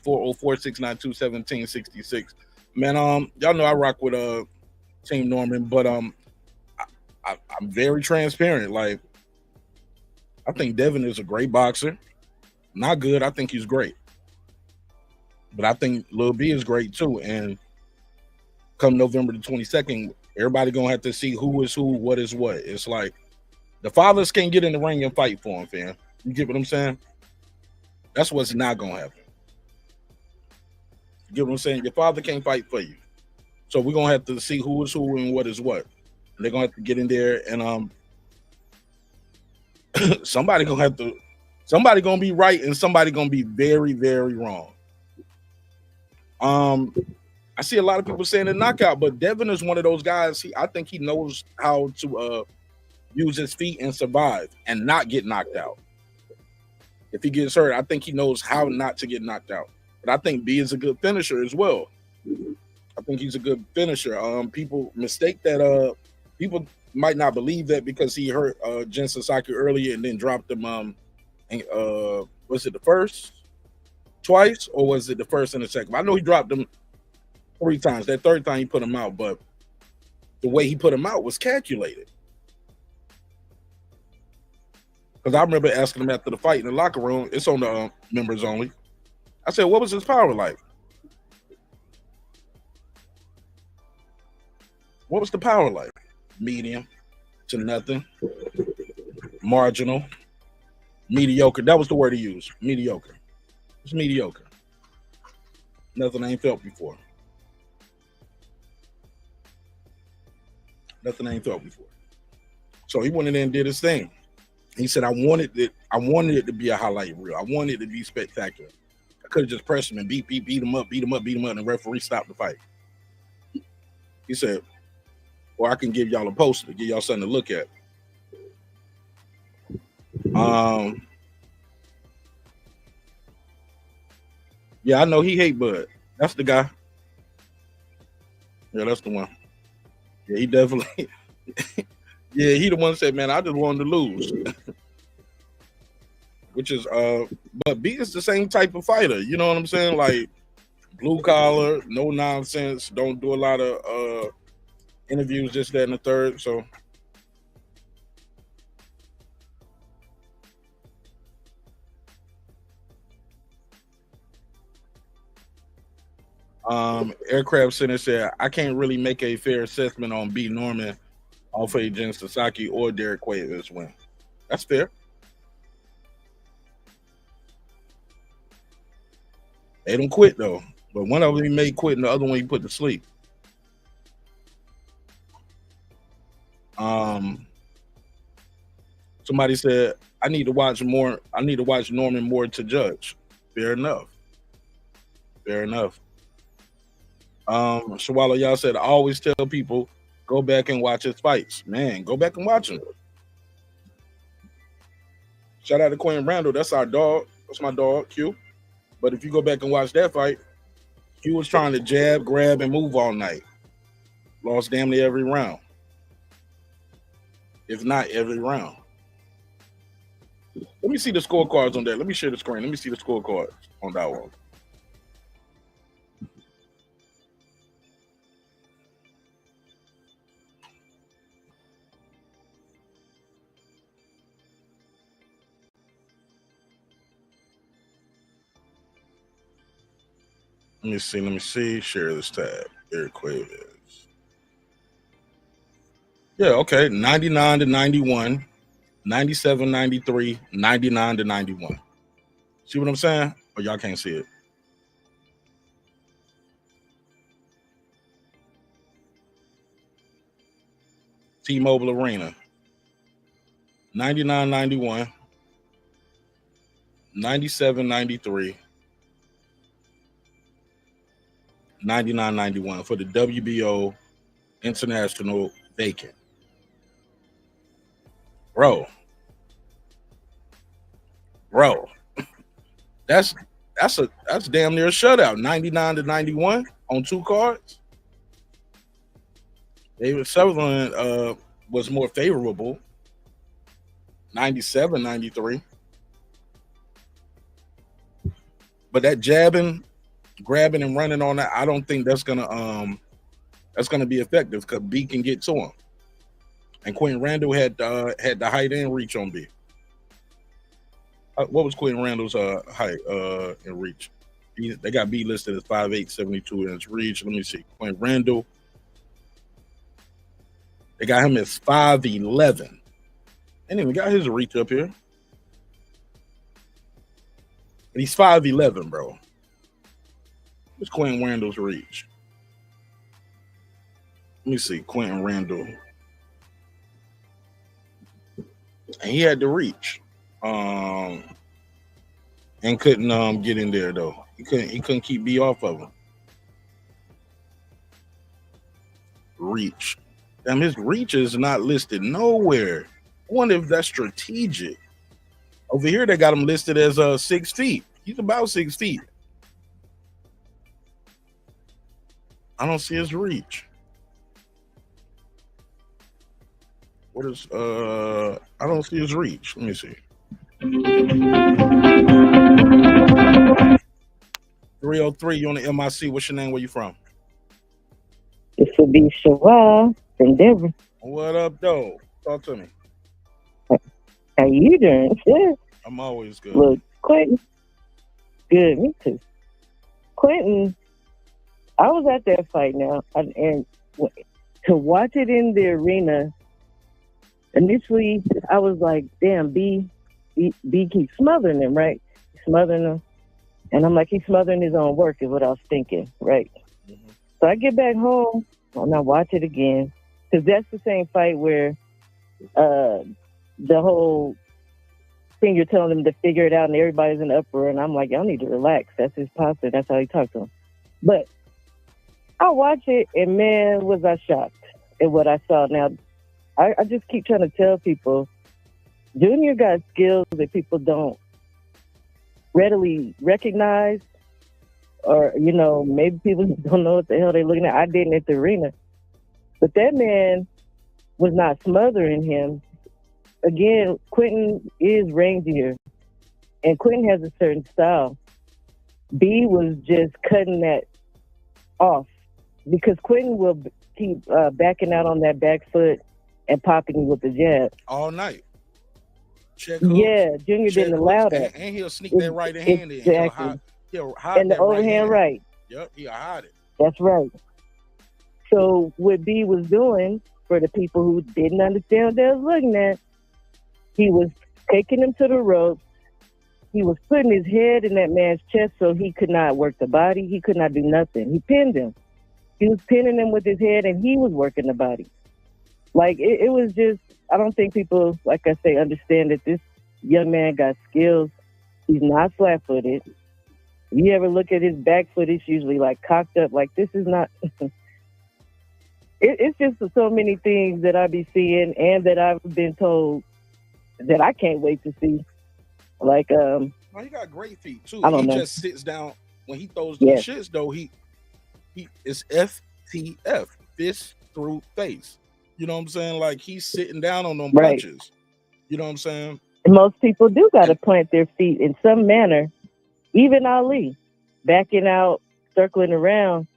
404-692-1766. Man, y'all know I rock with Team Norman, but I'm very transparent. Like, I think Devin is a great boxer. Not good. I think he's great. But I think Lil B is great too. And come November the 22nd, everybody gonna have to see who is who, what is what. It's like the fathers can't get in the ring and fight for him, fam. You get what I'm saying? That's what's not gonna happen. You get what I'm saying? Your father can't fight for you. So we're gonna have to see who is who and what is what. And they're gonna have to get in there and somebody gonna be right and somebody gonna be very, very wrong. I see a lot of people saying a knockout, but Devin is one of those guys. I think he knows how to use his feet and survive and not get knocked out. If he gets hurt, I think he knows how not to get knocked out. But I think B is a good finisher as well. I think he's a good finisher. People mistake that. People might not believe that because he hurt Jen Sasaki earlier and then dropped him. Was it the first twice or was it the first and the second? I know he dropped him 3 times. That third time he put him out, but the way he put him out was calculated. Because I remember asking him after the fight in the locker room. It's on the members only. I said, "What was his power like? What was the power like? Medium to nothing, marginal, mediocre." That was the word he used. Mediocre. It's mediocre. Nothing I ain't felt before. Nothing I ain't felt before. So he went in there and did his thing. He said, I wanted it to be a highlight reel. I wanted it to be spectacular. I could have just pressed him and beat him up, and the referee stopped the fight. He said, or I can give y'all a poster, give y'all something to look at. Yeah, I know he hate Bud. That's the guy. Yeah, that's the one. Yeah, he definitely. Yeah, he the one that said, "Man, I just wanted to lose." Which is, but B is the same type of fighter. You know what I'm saying? Like blue collar, no nonsense. Don't do a lot of interviews, this, that, and the third. So. Aircraft Center said, I can't really make a fair assessment on B Norman off of Jen Sasaki or Derek Quavis win. That's fair. They don't quit though, but one of them he made quit and the other one he put to sleep. Somebody said, I need to watch Norman more to judge. Fair enough. Shawala, y'all said, I always tell people, go back and watch his fights. Man, go back and watch them. Shout out to Quinn Randall. That's our dog. That's my dog, Q. But if you go back and watch that fight, Q was trying to jab, grab, and move all night. Lost damn near every round. If not every round. Let me see the scorecards on that. Let me share the screen. Let me see the scorecards on that one. Let me see. Share this tab. Eric Cuevas. Yeah, okay. 99 to 91, 97, 93, 99 to 91. See what I'm saying? Or y'all can't see it? T-Mobile Arena. 99, 91, 97, 93, 99, 91 for the WBO International Vacant. Bro, that's damn near a shutout. 99 to 91 on 2 cards. David Sutherland was more favorable. 97, 93. But that jabbing, grabbing, and running on that, I don't think that's gonna be effective because B can get to him. And Quentin Randall had the height and reach on B. What was Quentin Randall's height and reach? They got B listed as 5'8", 72 inch reach. Let me see. Quentin Randall. They got him as 5'11". And then we got his reach up here. And he's 5'11", bro. What's Quentin Randall's reach? Let me see. Quentin Randall. And he had the reach. And couldn't get in there though. He couldn't keep B off of him. Reach. Damn, his reach is not listed nowhere. I wonder if that's strategic. Over here, they got him listed as 6 feet. He's about 6 feet. I don't see his reach. What is I don't see his reach. Let me see. 303, you on the MIC. What's your name? Where you from? This would be Shawal from Devin. What up, though? Talk to me. How you doing? Good. I'm always good. Look, Quentin. Good, me too. Quentin, I was at that fight now, and to watch it in the arena, initially I was like, damn, B keeps smothering him, right? Smothering him. And I'm like, he's smothering his own work is what I was thinking, right? Mm-hmm. So I get back home and I watch it again, because that's the same fight where the whole thing, you're telling them to figure it out and everybody's in uproar, and I'm like, y'all need to relax. That's his posture. That's how he talks to him. But I watch it, and man, was I shocked at what I saw. Now, I just keep trying to tell people, Junior got skills that people don't readily recognize, or, you know, maybe people don't know what the hell they're looking at. I didn't at the arena. But that man was not smothering him. Again, Quentin is rangier, and Quentin has a certain style. B was just cutting that off, because Quentin will keep backing out on that back foot and popping you with the jab all night. Yeah, Junior didn't allow that. And he'll sneak that right hand in. Exactly. He'll hide and the overhand right. Yep, he'll hide it. That's right. So what B was doing, for the people who didn't understand what they was looking at, he was taking him to the ropes. He was putting his head in that man's chest so he could not work the body. He could not do nothing. He pinned him. He was pinning him with his head, and he was working the body. Like, it was just, I don't think people, like I say, understand that this young man got skills. He's not flat-footed. If you ever look at his back foot, it's usually like cocked up. Like, this is not... It's just so many things that I be seeing and that I've been told that I can't wait to see. Like, well, he got great feet too. I don't know. Just sits down when he throws the shits though. He is FTF, fist through face. You know what I'm saying? Like, he's sitting down on them punches. You know what I'm saying? Most people do got to plant their feet in some manner. Even Ali, backing out, circling around.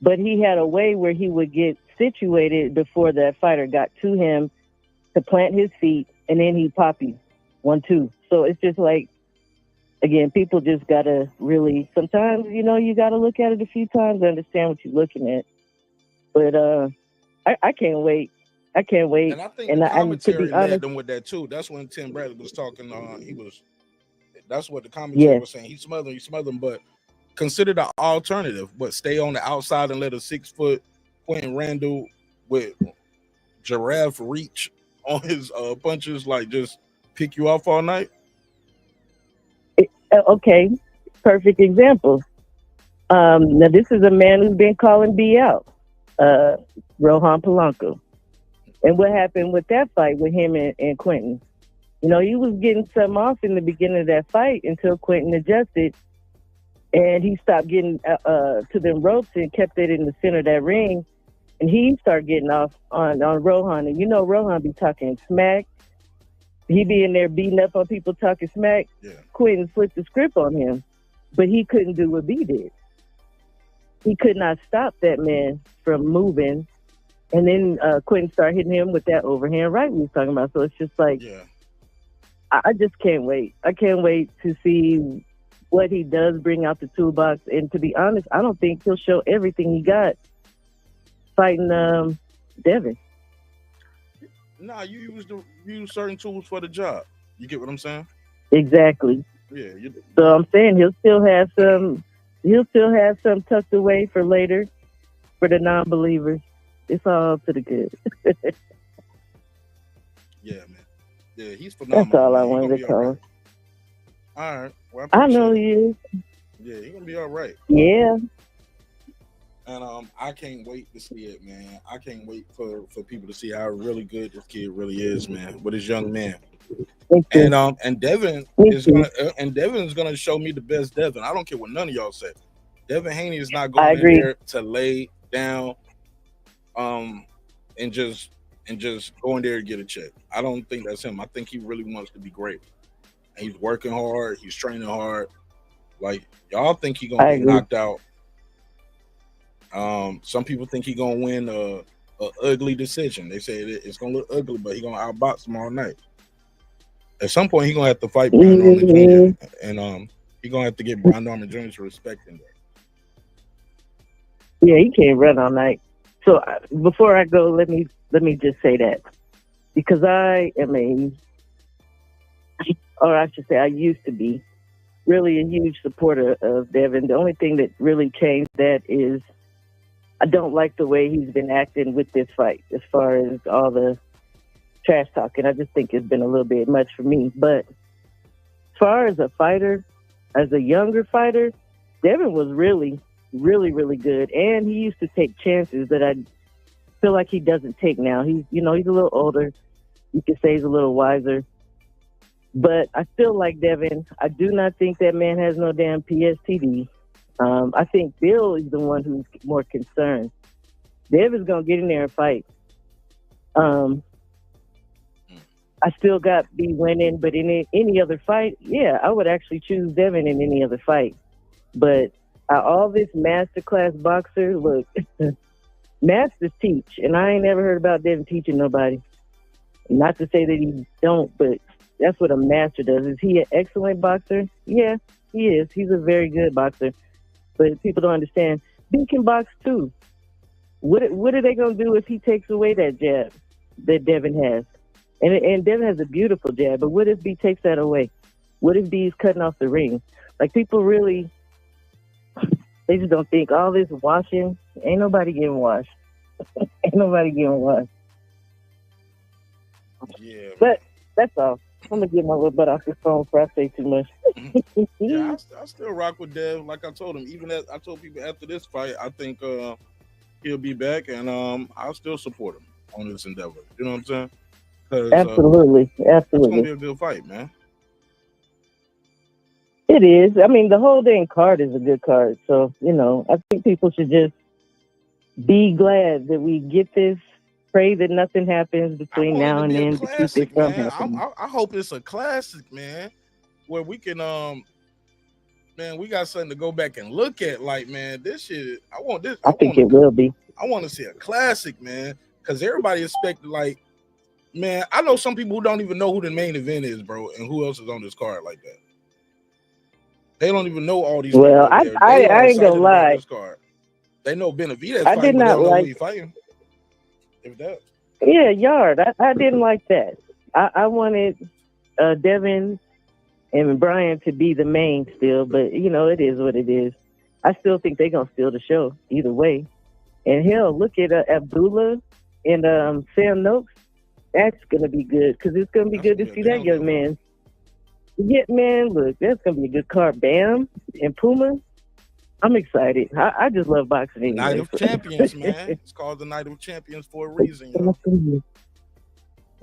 But he had a way where he would get situated before that fighter got to him to plant his feet, and then he'd pop you 1-2. So it's just like, again, people just gotta really. Sometimes you gotta look at it a few times to understand what you're looking at. But I can't wait. I can't wait. And I think And the to commentary be led honest, them with that too. That's when Tim Bradley was talking. That's what the commentary yes, was saying. He's smothering, but consider the alternative. But stay on the outside and let a 6-foot Quentin Randall with giraffe reach on his punches, like just pick you off all night. Okay, perfect example. Now this is a man who's been calling B out, Rohan Polanco. And what happened with that fight with him and Quentin? He was getting something off in the beginning of that fight until Quentin adjusted, and he stopped getting to them ropes and kept it in the center of that ring. And he started getting off on Rohan. And Rohan be talking smack. He be in there beating up on people talking smack. Yeah. Quentin flipped the script on him, but he couldn't do what B did. He could not stop that man from moving. And then Quentin started hitting him with that overhand right we was talking about. So it's just like, Yeah. I just can't wait. I can't wait to see what he does bring out the toolbox. And to be honest, I don't think he'll show everything he got fighting Devin. Nah, you use certain tools for the job. You get what I'm saying? Exactly. Yeah. So I'm saying he'll still have some tucked away for later for the non-believers. It's all to the good. Yeah, man. Yeah, he's phenomenal. That's all I man. wanted to call. All right. Well, I know he is. Yeah, he's gonna be all right. Yeah. And I can't wait to see it, man. I can't wait for people to see how really good this kid really is, man. With his young man. And Devin is gonna show me the best Devin. I don't care what none of y'all say. Devin Haney is not going in there to lay down, and just go in there and get a check. I don't think that's him. I think he really wants to be great. And he's working hard. He's training hard. Like, y'all think he's gonna get knocked out. Some people think he's gonna win a ugly decision. They say it's gonna look ugly, but he's gonna outbox him all night. At some point, he's gonna have to fight Brian Norman Jr. and he's gonna have to get Brian Norman Jr. to respect him there. Yeah, he can't run all night. So before I go, let me just say that, because I am I used to be really a huge supporter of Devin. The only thing that really changed that is I don't like the way he's been acting with this fight, as far as all the trash talking. I just think it's been a little bit much for me. But as far as a fighter, as a younger fighter, Devin was really, really, really good. And he used to take chances that I feel like he doesn't take now. He's a little older. You could say he's a little wiser. But I feel like Devin, I do not think that man has no damn PSTD. I think Bill is the one who's more concerned. Devin's going to get in there and fight. I still got B winning, but in any other fight, yeah, I would actually choose Devin in any other fight. But all this masterclass boxer, look, masters teach, and I ain't never heard about Devin teaching nobody. Not to say that he don't, but that's what a master does. Is he an excellent boxer? Yeah, he is. He's a very good boxer. But people don't understand. B can box too. What are they going to do if he takes away that jab that Devin has? And Devin has a beautiful jab, but what if B takes that away? What if B is cutting off the ring? Like, people really, they just don't think all this washing. Ain't nobody getting washed. Ain't nobody getting washed. Yeah. But that's all. I'm going to get my little butt off this phone before I say too much. Yeah, I still rock with Dev. Like I told him, even as I told people after this fight, I think he'll be back, and I'll still support him on this endeavor. You know what I'm saying? Absolutely. It's gonna be a good fight, man. It is. I mean, the whole dang card is a good card. So, I think people should just be glad that we get this. Pray that nothing happens between now and then to keep it from happening. I hope it's a classic, man, where we can man, we got something to go back and look at. Like, man, this shit, I want this. I think it will be. I want to see a classic, man, because everybody expected, like, man, I know some people who don't even know who the main event is, bro, and who else is on this card like that. They don't even know all these Well, people over there. I They are ain't excited gonna about lie. this card. They know Benavidez I fighting, did but they not don't know who like. he fighting. If that. Yeah, Yard. I didn't like that. I wanted Devin and Brian to be the main still, but you know it is what it is. I still think they're gonna steal the show either way. And hell, look at Abdullah and Sam Noakes. That's gonna be good because it's gonna be That's good gonna to be see a that damn young good man. Yeah, man, look, that's gonna be a good card. Bam and Puma. I'm excited. I just love boxing anyway. Night of Champions, man. It's called the Night of Champions for a reason, yo.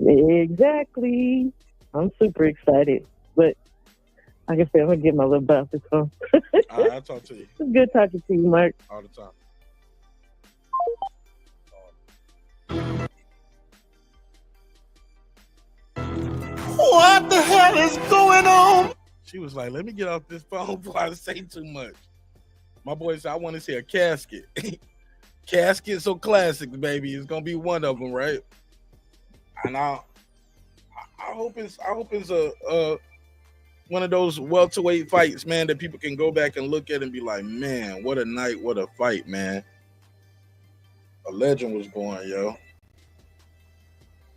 Exactly. I'm super excited. But like I said, I'm gonna get my little bounces on. All right, I'll talk to you It's good talking to you, Mark. all the time. What the hell is going on? She was like, let me get off this phone before I say too much. My boy said, I want to see a casket. Caskets or classics, baby. It's gonna be one of them, right? And I hope it's a one of those welterweight fights, man, that people can go back and look at and be like, man, what a night, what a fight, man. A legend was born, yo.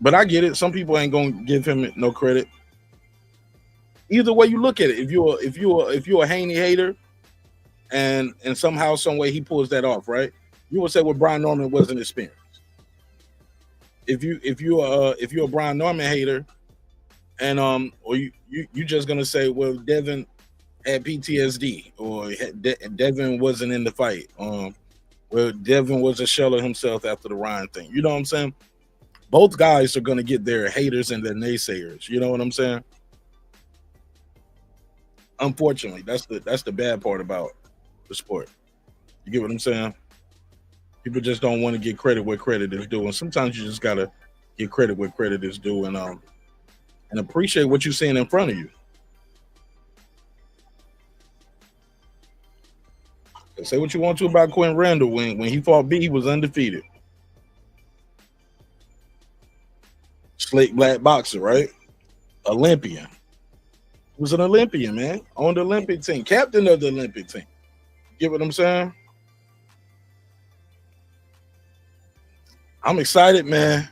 But I get it. Some people ain't gonna give him no credit. Either way you look at it, if you're a Haney hater, and somehow, some way he pulls that off, right? You would say, well, Brian Norman wasn't experienced. If you're a Brian Norman hater, and or you just gonna say, well, Devin had PTSD, or Devin wasn't in the fight, well, Devin was a shell of himself after the Ryan thing. You know what I'm saying? Both guys are gonna get their haters and their naysayers. You know what I'm saying? Unfortunately, that's the bad part about the sport. You get what I'm saying? People just don't want to get credit where credit is due, and sometimes you just gotta get credit where credit is due, and appreciate what you're seeing in front of you. Say what you want to about Quinn Randall. When he fought B, he was undefeated. Slick black boxer, right? Olympian. He was an Olympian, man. On the Olympic team, captain of the Olympic team. Get what I'm saying? I'm excited, man.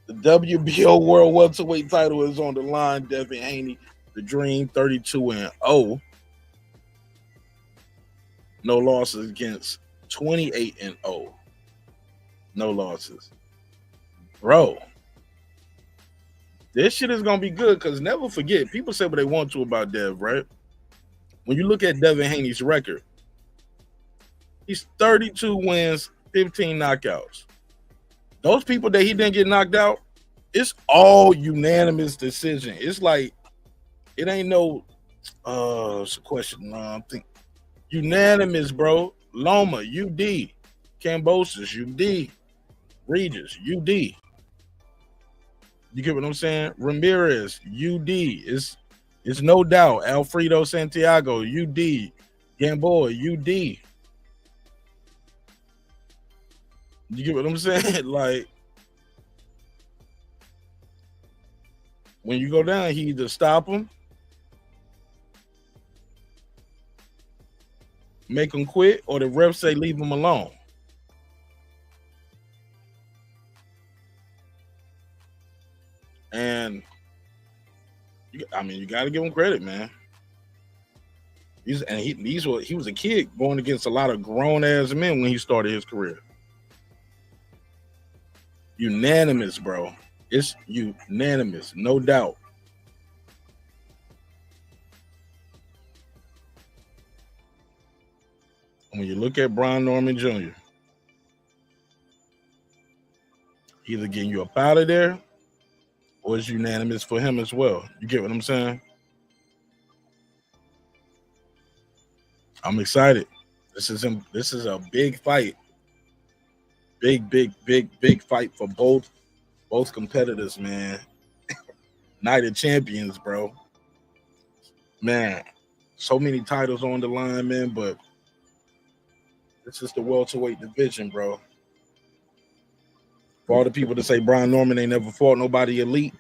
The WBO World Welterweight title is on the line. Devin Haney, the Dream, 32-0. No losses against 28-0. No losses. Bro, this shit is going to be good because never forget, people say what they want to about Dev, right? When you look at Devin Haney's record, he's 32 wins, 15 knockouts. Those people that he didn't get knocked out, it's all unanimous decision. It's like, it ain't no, it's a question. I'm thinking. Unanimous, bro. Loma, UD. Cambosis, UD. Regis, UD. You get what I'm saying? Ramirez, UD. It's no doubt. Alfredo Santiago, UD. Gamboa, UD. You get what I'm saying? Like, when you go down, he either stop him, make him quit, or the refs say leave him alone. And you got to give him credit, man. He was a kid going against a lot of grown ass men when he started his career. Unanimous, bro. It's unanimous, no doubt. When you look at Brian Norman Jr., either getting you up out of there or it's unanimous for him as well. You get what I'm saying? I'm excited. This is a big fight. Big fight for both competitors, man. Night of champions, bro. Man, so many titles on the line, man, but this is the welterweight division, bro. For all the people that say Brian Norman ain't never fought nobody elite,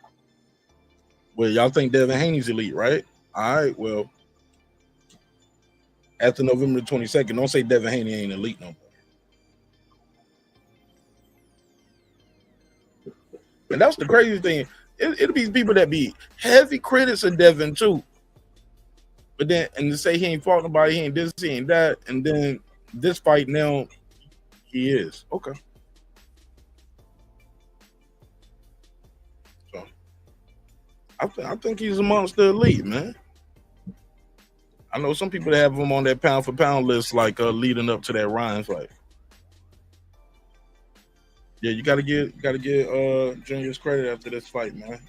well, y'all think Devin Haney's elite, right? All right, well, after November 22nd. Don't say Devin Haney ain't elite no more. And that's the crazy thing. It'll be people that be heavy critics of Devin too. But then, and to say he ain't fought nobody, he ain't this, he ain't that, and then this fight now, he is. Okay. So, I think he's amongst the elite, man. I know some people that have him on that pound for pound list, like leading up to that Ryan fight. Yeah, you gotta give Junior's credit after this fight, man.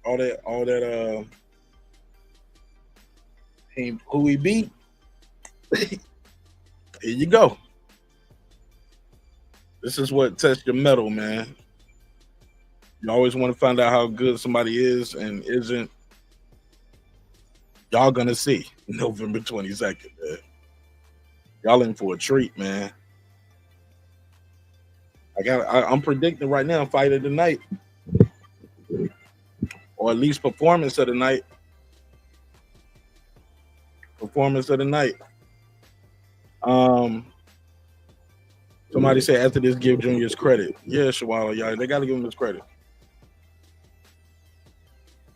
All that who he beat. Here you go. This is what tests your mettle, man. You always want to find out how good somebody is and isn't. Y'all gonna see November 22nd, man. Y'all in for a treat, man. I'm predicting right now fight of the night, or at least performance of the night. Performance of the night. Somebody said after this, give Junior's credit. Yeah, Shawala, y'all, they gotta give him his credit.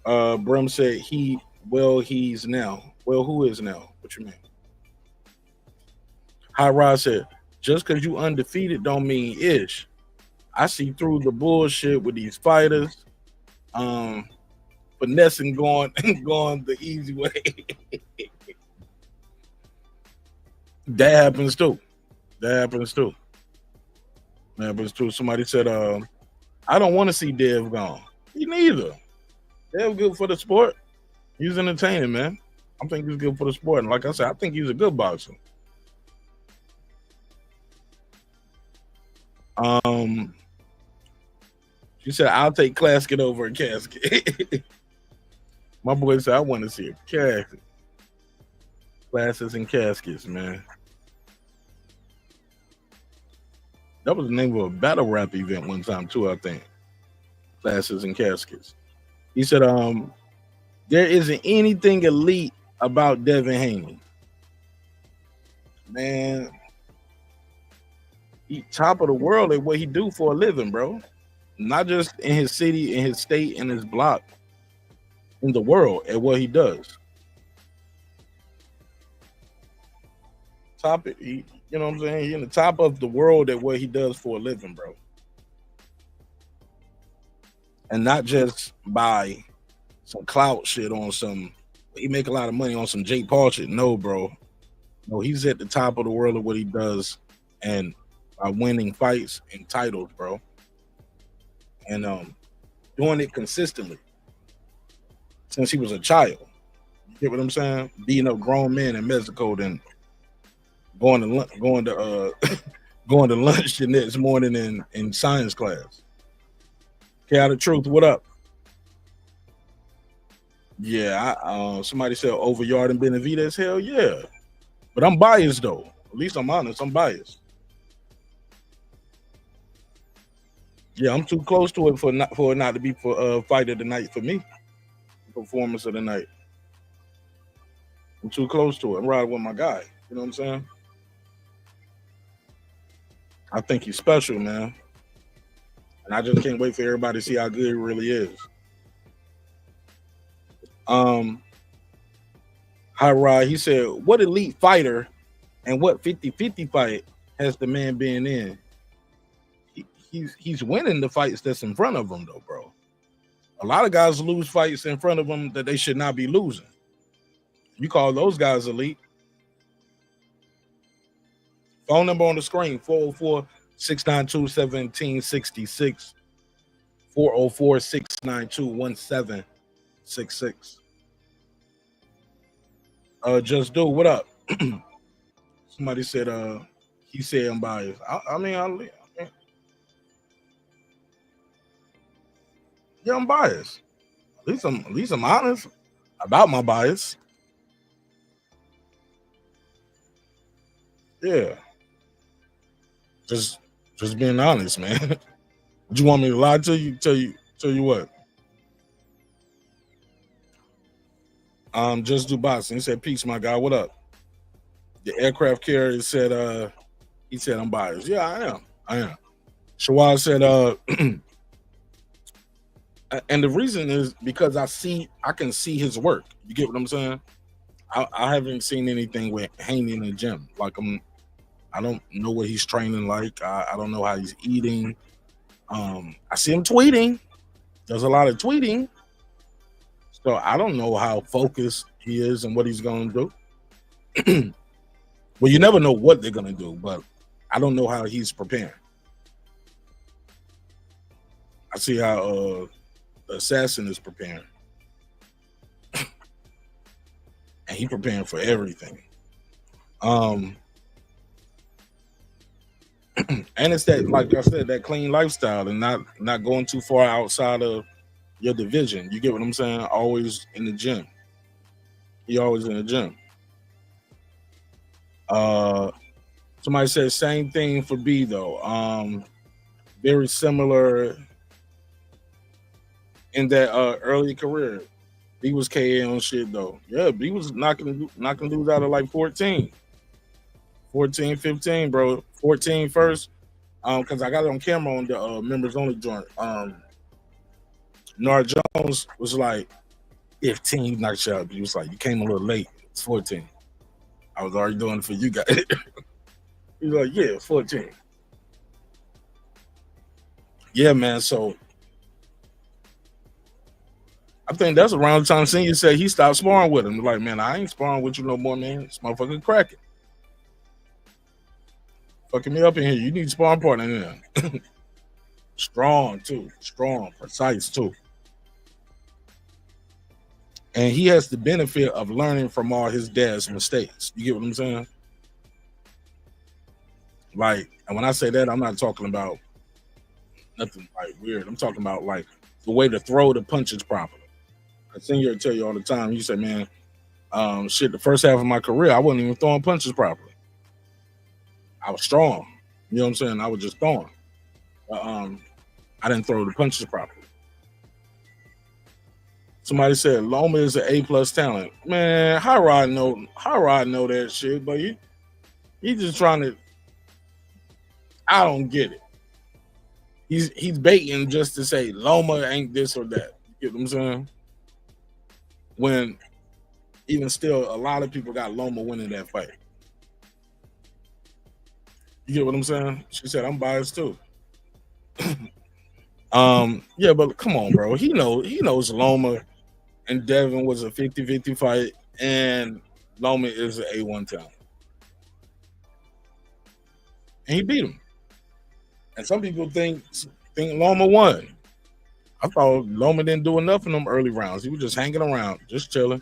Brim said he's now. Well, who is now? What you mean? High Rod said, just because you undefeated don't mean ish. I see through the bullshit with these fighters. Finessing going the easy way. That happens too. Somebody said, I don't want to see Dev gone. Me neither. Dev good for the sport. He's entertaining, man. I think he's good for the sport. And like I said, I think he's a good boxer. She said, I'll take casket over a casket. My boy said, I want to see a casket. Classes and caskets, man. That was the name of a battle rap event one time too, I think. Classes and caskets. He said, there isn't anything elite about Devin Haney. Man, he top of the world at what he do for a living, bro. Not just in his city, in his state, in his block, in the world at what he does. You know what I'm saying? He's in the top of the world at what he does for a living, bro. And not just by some clout shit on some, he make a lot of money on some Jake Paul shit. No, bro. No, he's at the top of the world of what he does and by winning fights and titles, bro. And doing it consistently since he was a child. You get what I'm saying? Beating up grown men in Mexico, then going to lunch the next morning in science class. Cat of Truth, what up? Yeah, somebody said over Yard and Benavidez. Hell yeah, but I'm biased though. At least I'm honest. I'm biased. Yeah, I'm too close to it for it not to be for fight of the night for me. Performance of the night. I'm too close to it. I'm riding with my guy. You know what I'm saying? I think he's special, man. And I just can't wait for everybody to see how good he really is. High Rod, he said, what elite fighter and what 50-50 fight has the man been in? He's winning the fights that's in front of him, though, bro. A lot of guys lose fights in front of them that they should not be losing. You call those guys elite. Phone number on the screen, 404-692-1766. 404-692-1766. Just do what up? Somebody said he said I'm biased. Yeah, I'm biased. At least I'm honest about my bias. Yeah. Just being honest, man. Would you want me to lie to you? Tell you what? Just do boxing. He said, peace, my guy. What up? the aircraft carrier said, he said, I'm biased. Yeah, I am. Shawad said, and the reason is because I can see his work. You get what I'm saying? I haven't seen anything with Haney in the gym. Like I don't know what he's training like. I don't know how he's eating. I see him tweeting. Does a lot of tweeting. So I don't know how focused he is and what he's going to do. Well, you never know what they're going to do, but I don't know how he's preparing. I see how the assassin is preparing. And he's preparing for everything. And it's that, like I said, that clean lifestyle and not going too far outside of your division. You get what I'm saying? Always in the gym. He always in the gym. Somebody said same thing for B though. Very similar in that early career. B was KA on shit though. Yeah, B was knocking dudes out of like 14, 15, bro. 14 first. Because I got it on camera on the members only joint. Nar Jones was like 15 knocked you out. He was like, you came a little late. It's 14. I was already doing it for you guys. He was like, yeah, 14. Yeah, man. So I think that's around the time Senior said he stopped sparring with him. Like, man, I ain't sparring with you no more, man. This motherfucking cracking. Fucking me up in here. You need sparring partner in there. Strong, too. Strong, precise, too. And he has the benefit of learning from all his dad's mistakes. You get what I'm saying? Like, and when I say that, I'm not talking about nothing like weird. I'm talking about like the way to throw the punches properly. I Senior tell you all the time, you say, man, shit, the first half of my career, I wasn't even throwing punches properly. I was strong. You know what I'm saying? I was just throwing. I didn't throw the punches properly. Somebody said Loma is an A+ talent. Man, High Rod know that shit, but he just trying to. I don't get it. He's baiting just to say Loma ain't this or that. You get what I'm saying? When even still, a lot of people got Loma winning that fight. You get what I'm saying? She said I'm biased too. Yeah, but come on, bro. He knows Loma and Devin was a 50-50 fight, and Loma is an A1 talent. And he beat him. And some people think Loma won. I thought Loma didn't do enough in them early rounds. He was just hanging around, just chilling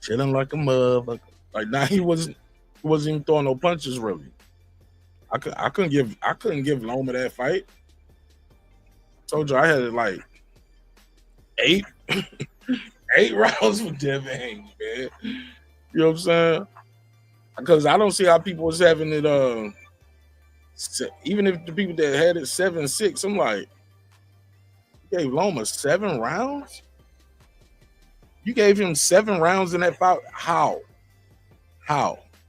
like a motherfucker. Like now he wasn't even throwing no punches really. I couldn't give Loma that fight. Told you I had it like 8 rounds for Devin Haney, man. You know what I'm saying? Because I don't see how people was having it. Even if the people that had it 7-6, I'm like, you gave Loma 7 rounds. You gave him 7 rounds in that fight. How?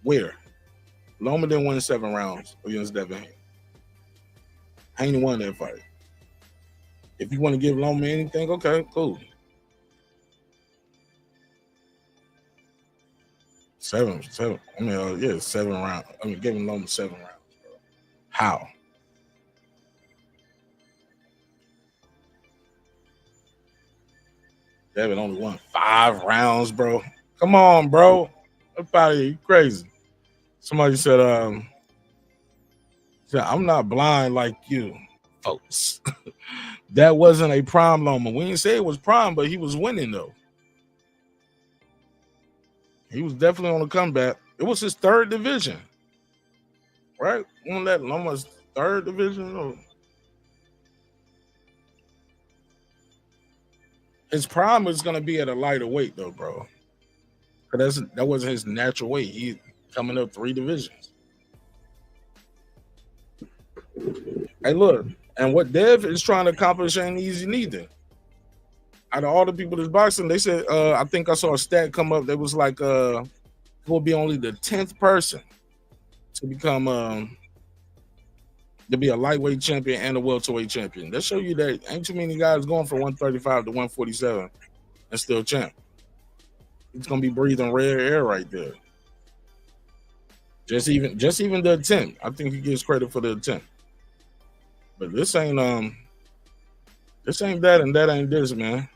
Where? Loma didn't win 7 rounds against Devin Haney. Haney won that fight. If you want to give Loma anything, okay, cool. 7. I mean, 7 rounds. I mean, giving Loma 7 rounds. Bro. How? Devin only won 5 rounds, bro. Come on, bro. That's about you crazy. Somebody said, I'm not blind like you, folks. That wasn't a prime Loma. We didn't say it was prime, but he was winning, though. He was definitely on the comeback. It was his 3rd division, right? Wasn't that Loma's 3rd division? Or... His prime is going to be at a lighter weight, though, bro. Because that wasn't his natural weight. He's coming up 3 divisions. Hey, look. And what Dev is trying to accomplish ain't easy neither. Out of all the people that's boxing, they said, I think I saw a stat come up that was like, because will be only the 10th person to become to be a lightweight champion and a welterweight champion. That show you that ain't too many guys going from 135 to 147 and still champ. He's gonna be breathing rare air right there. Just even the attempt. I think he gets credit for the attempt. But this ain't that and that ain't this, man.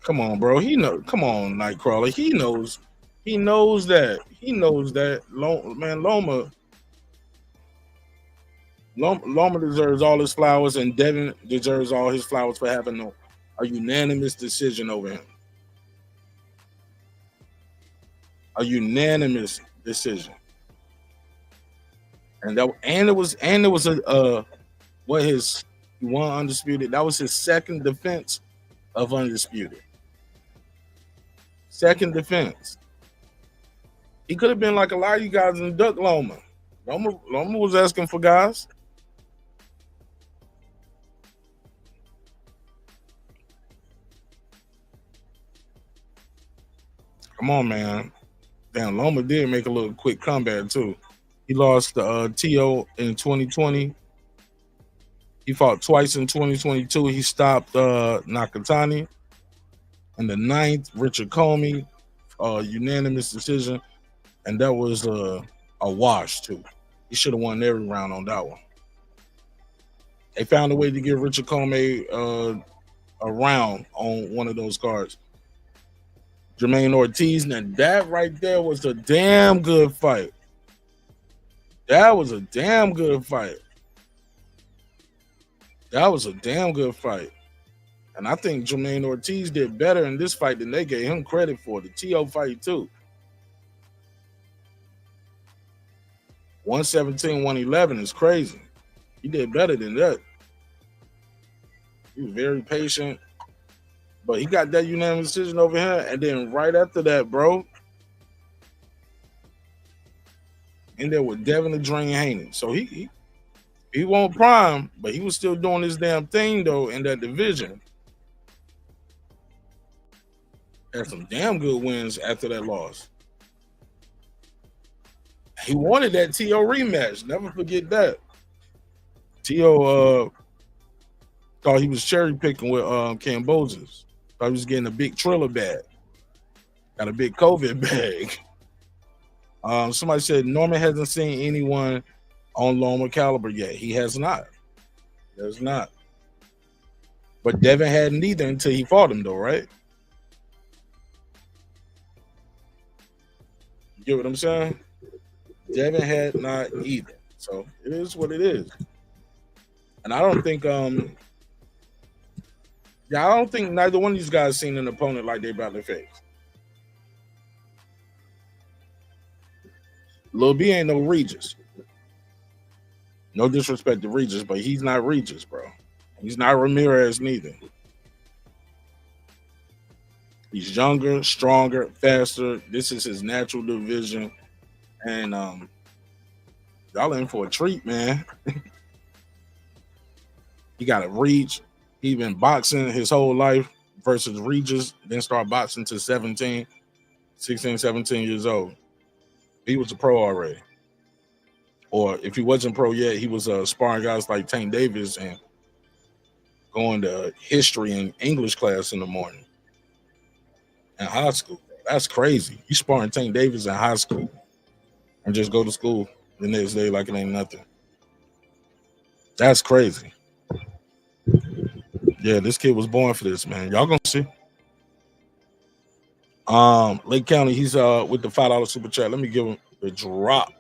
Come on, bro. Come on, Nightcrawler. He knows that. Loma deserves all his flowers, and Devin deserves all his flowers for having a unanimous decision over him. A unanimous decision. And it was he won undisputed. That was his second defense of undisputed. Second defense. He could have been like a lot of you guys in Duck Loma. Loma was asking for guys. Come on, man. Damn, Loma did make a little quick comeback too. He lost to T.O. in 2020. He fought twice in 2022. He stopped Nakatani. In the 9th, Richard Comey, unanimous decision. And that was a wash too. He should have won every round on that one. They found a way to give Richard Comey a round on one of those cards. Jermaine Ortiz, now that right there was a damn good fight. That was a damn good fight. And I think Jermaine Ortiz did better in this fight than they gave him credit for. The T.O. fight too. 117, 111 is crazy. He did better than that. He was very patient. But he got that unanimous decision over here. And then right after that, bro, in there with Devin and Haney. So he won't prime, but he was still doing his damn thing, though, in that division. Had some damn good wins after that loss. He wanted that T.O. rematch. Never forget that. T.O. thought he was cherry picking with Cambosis. Thought he was getting a big Triller bag. Got a big COVID bag. Somebody said Norman hasn't seen anyone on Loma caliber yet. He has not. But Devin hadn't either until he fought him, though, right? You get what I'm saying? Devin had not either. So it is what it is. And I don't think neither one of these guys seen an opponent like they about to face. Lil B ain't no Regis. No disrespect to Regis, but he's not Regis, bro. He's not Ramirez neither. He's younger, stronger, faster. This is his natural division. And y'all in for a treat, man. He got a reach. He been boxing his whole life versus Regis, then start boxing to 16, 17 years old. He was a pro already. Or if he wasn't pro yet, he was sparring guys like Tank Davis and going to history and English class in the morning. In high school. That's crazy. You sparring Tank Davis in high school and just go to school the next day like it ain't nothing. That's crazy. Yeah, this kid was born for this, man. Y'all gonna see. Lake County, he's with the $5 super chat. Let me give him the drop.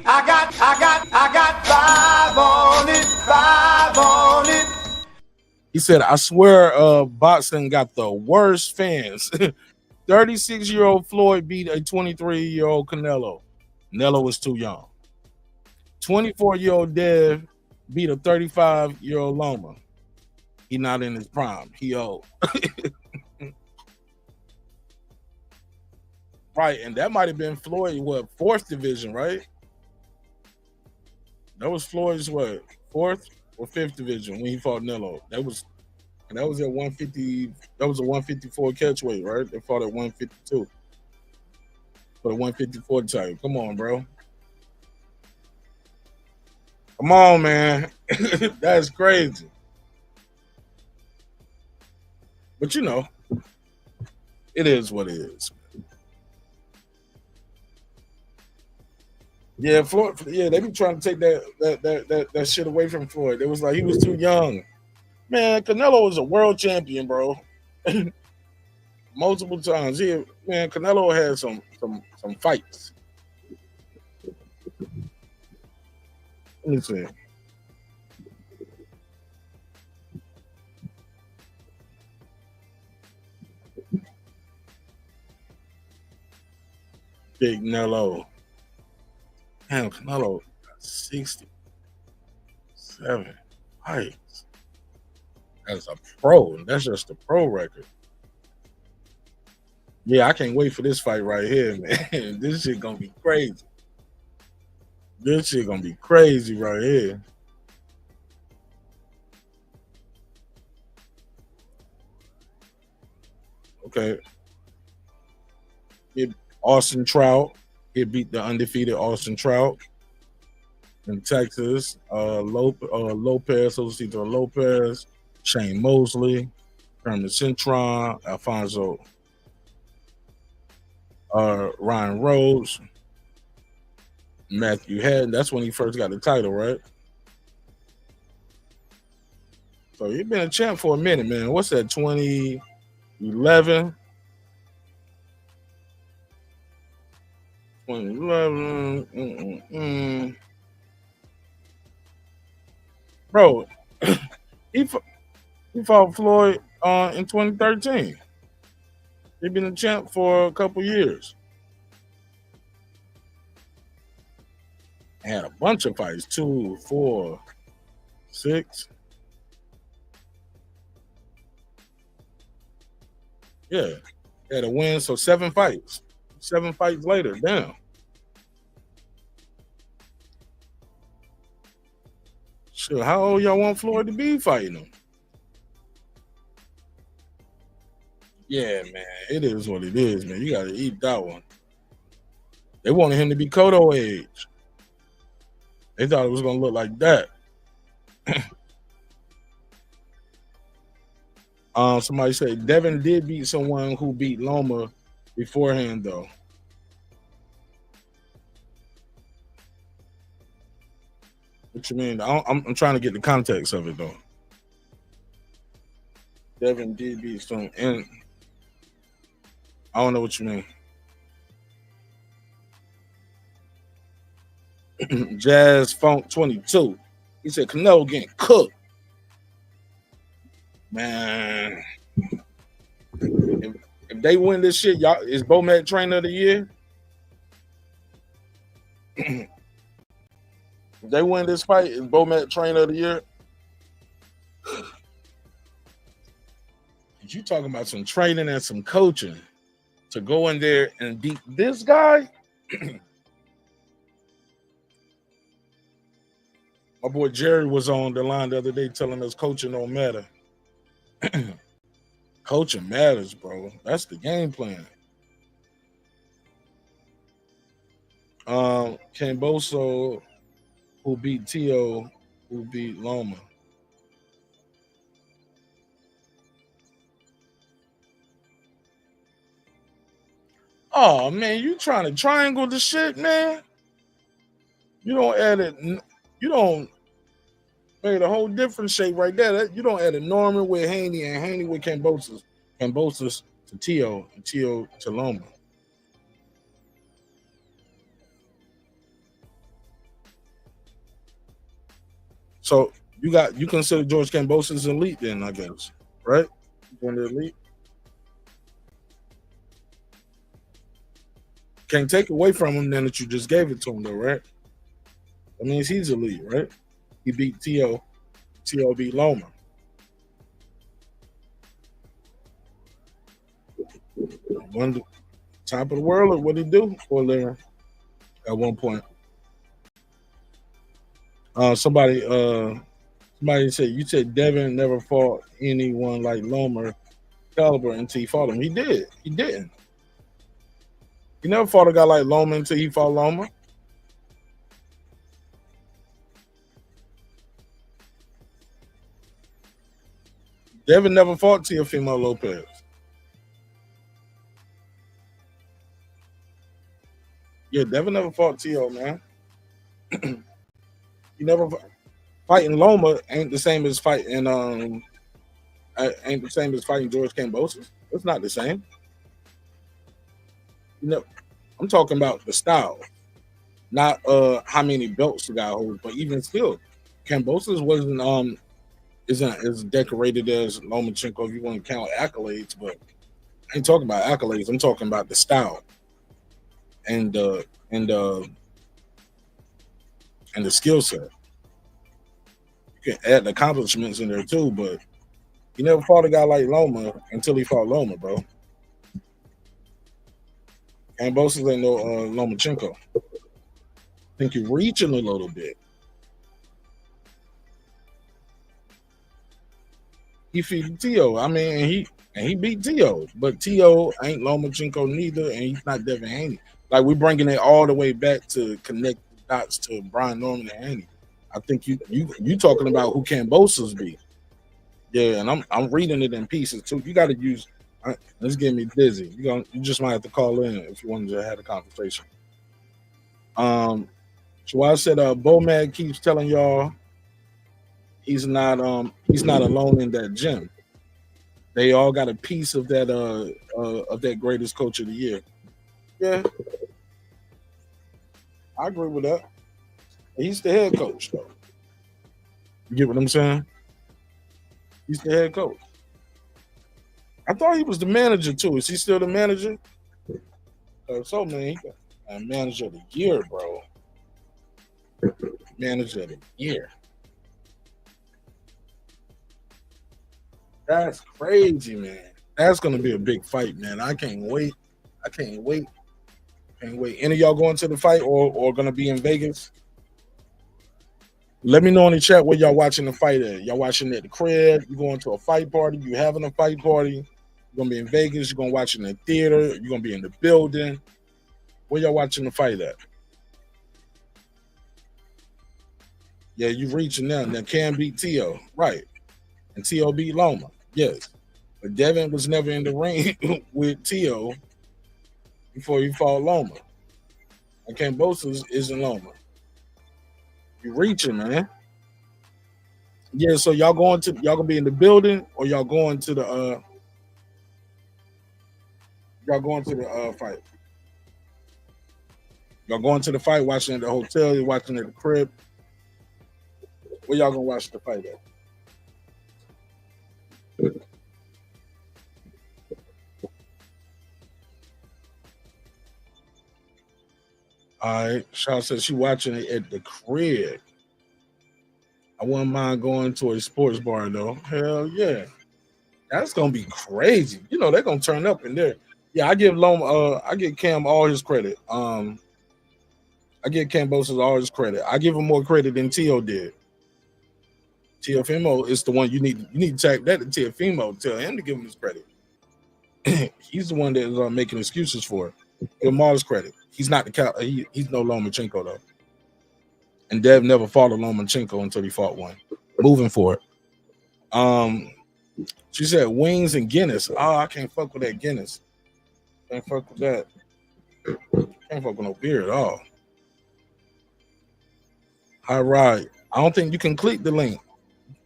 I got 5 on it. He said, I swear boxing got the worst fans. 36-year-old Floyd beat a 23-year-old Canelo. Canelo was too young. 24-year-old Dev beat a 35-year-old Loma. He not in his prime. He old. Right, and that might have been Floyd, what, 4th division, right? That was Floyd's what, fourth or fifth division when he fought Nello. That was at 150. That was a 154 catchweight, right? They fought at 152 for the 154 title. Come on, bro. Come on, man. That's crazy. But you know, it is what it is. Yeah, Floyd. Yeah, they be trying to take that shit away from Floyd. It was like he was too young. Man, Canelo was a world champion, bro. Multiple times. Man, Canelo had some fights. Let me see. Big Nello. Damn, Canelo got 67 fights. As a pro, and that's just a pro record. Yeah, I can't wait for this fight right here, man. This shit gonna be crazy. This shit gonna be crazy right here. Okay. Austin Trout. He beat the undefeated Austin Trout in Texas. Lopez, Josito Lopez, Shane Mosley, Herman Cintron, Alfonso Ryan Rhodes, Matthew Haddon. That's when he first got the title, right? So he's been a champ for a minute, man. What's that, 2011? 2011. Bro, he fought Floyd in 2013. He's been a champ for a couple years. Had a bunch of fights, 2, 4, 6. Yeah, had a win, so 7 fights. 7 fights later, damn. Sure, how old y'all want Floyd to be fighting him? Yeah, man, it is what it is, man. You got to eat that one. They wanted him to be Cotto age. They thought it was going to look like that. Somebody said Devin did beat someone who beat Loma beforehand, though. What you mean? I'm trying to get the context of it, though. Devin did beat someone, and I don't know what you mean. Jazz Funk 22. He said Canelo getting cooked. Man, if they win this shit, y'all is Bomac trainer of the year. If they win this fight, is Bomac trainer of the year? You talking about some training and some coaching to go in there and beat this guy? My boy Jerry was on the line the other day telling us coaching don't matter. Coaching matters, bro. That's the game plan. Camboso, who beat Tio, who beat Loma. Oh man, you trying to triangle the shit, man? You don't add it. You don't made a whole different shape right there. You don't add a Norman with Haney and Haney with Cambosos to Tio and Tio to Loma. So you consider George Cambosos elite then, I guess, right? One of the elite. Can't take away from him then that you just gave it to him though, right? That means he's elite, right? He beat Tio beat Loma. One top of the world, or what he do for there at one point. Somebody said you said Devin never fought anyone like Lomer caliber until he fought him. He did. He didn't. He never fought a guy like Lomer until he fought Lomer. Devin never fought Teofimo Lopez. Yeah, Devin never fought Tio, man. He never fighting Loma ain't the same as fighting ain't the same as fighting George Kambosos. It's not the same. You know, I'm talking about the style, not how many belts the guy holds, but even still, Kambosos isn't as decorated as Lomachenko if you want to count accolades, but I ain't talking about accolades. I'm talking about the style and the skill set. You can add the accomplishments in there too, but he never fought a guy like Loma until he fought Loma, bro. And Bosa's ain't no Lomachenko. I think you're reaching a little bit. He feed Tio. I mean, he beat Tio, but Tio ain't Lomachenko neither, and he's not Devin Haney. Like, we're bringing it all the way back to connect the dots to Brian Norman and Haney. I think you talking about who Kambosos be. Yeah, and I'm reading it in pieces too. You got to use. It's getting me dizzy. You just might have to call in if you wanted to have a conversation. So I said, Bomad keeps telling y'all he's not alone in that gym. They all got a piece of that greatest coach of the year. Yeah, I agree with that. He's the head coach, though. You get what I'm saying? He's the head coach. I thought he was the manager too. Is he still the manager? So man, he got manager of the year, bro. Manager of the year. That's crazy, man. That's gonna be a big fight, man. I can't wait. Can't wait. Any of y'all going to the fight or gonna be in Vegas? Let me know in the chat where y'all watching the fight at. Y'all watching at the crib? You going to a fight party? You having a fight party? You're gonna be in Vegas? You're gonna watch it in the theater? You're gonna be in the building? Where y'all watching the fight at? Yeah, you reaching now. Now Cam beat Tio, right? And Tio beat Loma, yes. But Devin was never in the ring with Tio before he fought Loma. And Kambosos isn't Loma. You reaching, man. Yeah, so y'all gonna be in the building or y'all going to the fight? Y'all going to the fight, watching at the hotel, you're watching at the crib. Where y'all gonna watch the fight at? All right, Shaw says she watching it at the crib. I wouldn't mind going to a sports bar though. Hell yeah, that's gonna be crazy. You know they're gonna turn up in there. Yeah, I give Cam all his credit. I give Kambosos all his credit. I give him more credit than Tio did. Teofimo is the one you need to check that to Teofimo. Tell him to give him his credit. He's the one that is making excuses for it. Give him all his credit. He's not he's no Lomachenko though. And Dev never fought a Lomachenko until he fought one. Moving forward. She said wings and Guinness. Oh, I can't fuck with that Guinness. Can't fuck with that. Can't fuck with no beer at all. All right. I don't think you can click the link.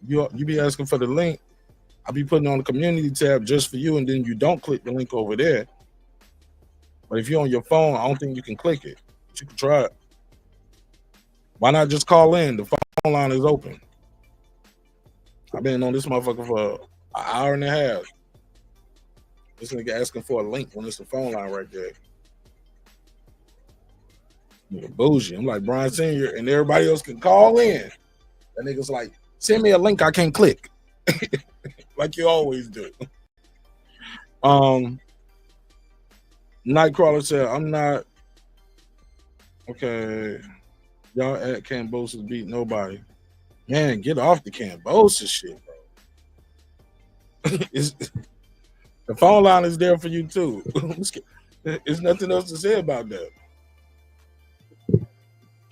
You be asking for the link. I'll be putting it on the community tab just for you, and then you don't click the link over there. But if you're on your phone, I don't think you can click it. But you can try it. Why not just call in? The phone line is open. I've been on this motherfucker for an hour and a half. This nigga asking for a link when it's the phone line right there. Nigga bougie. I'm like Brian Sr. and everybody else can call in. That nigga's like, send me a link I can't click. Like you always do. Nightcrawler said, I'm not okay. Y'all at Cambosis beat nobody. Man, get off the Cambosis shit, bro. The phone line is there for you too. There's nothing else to say about that.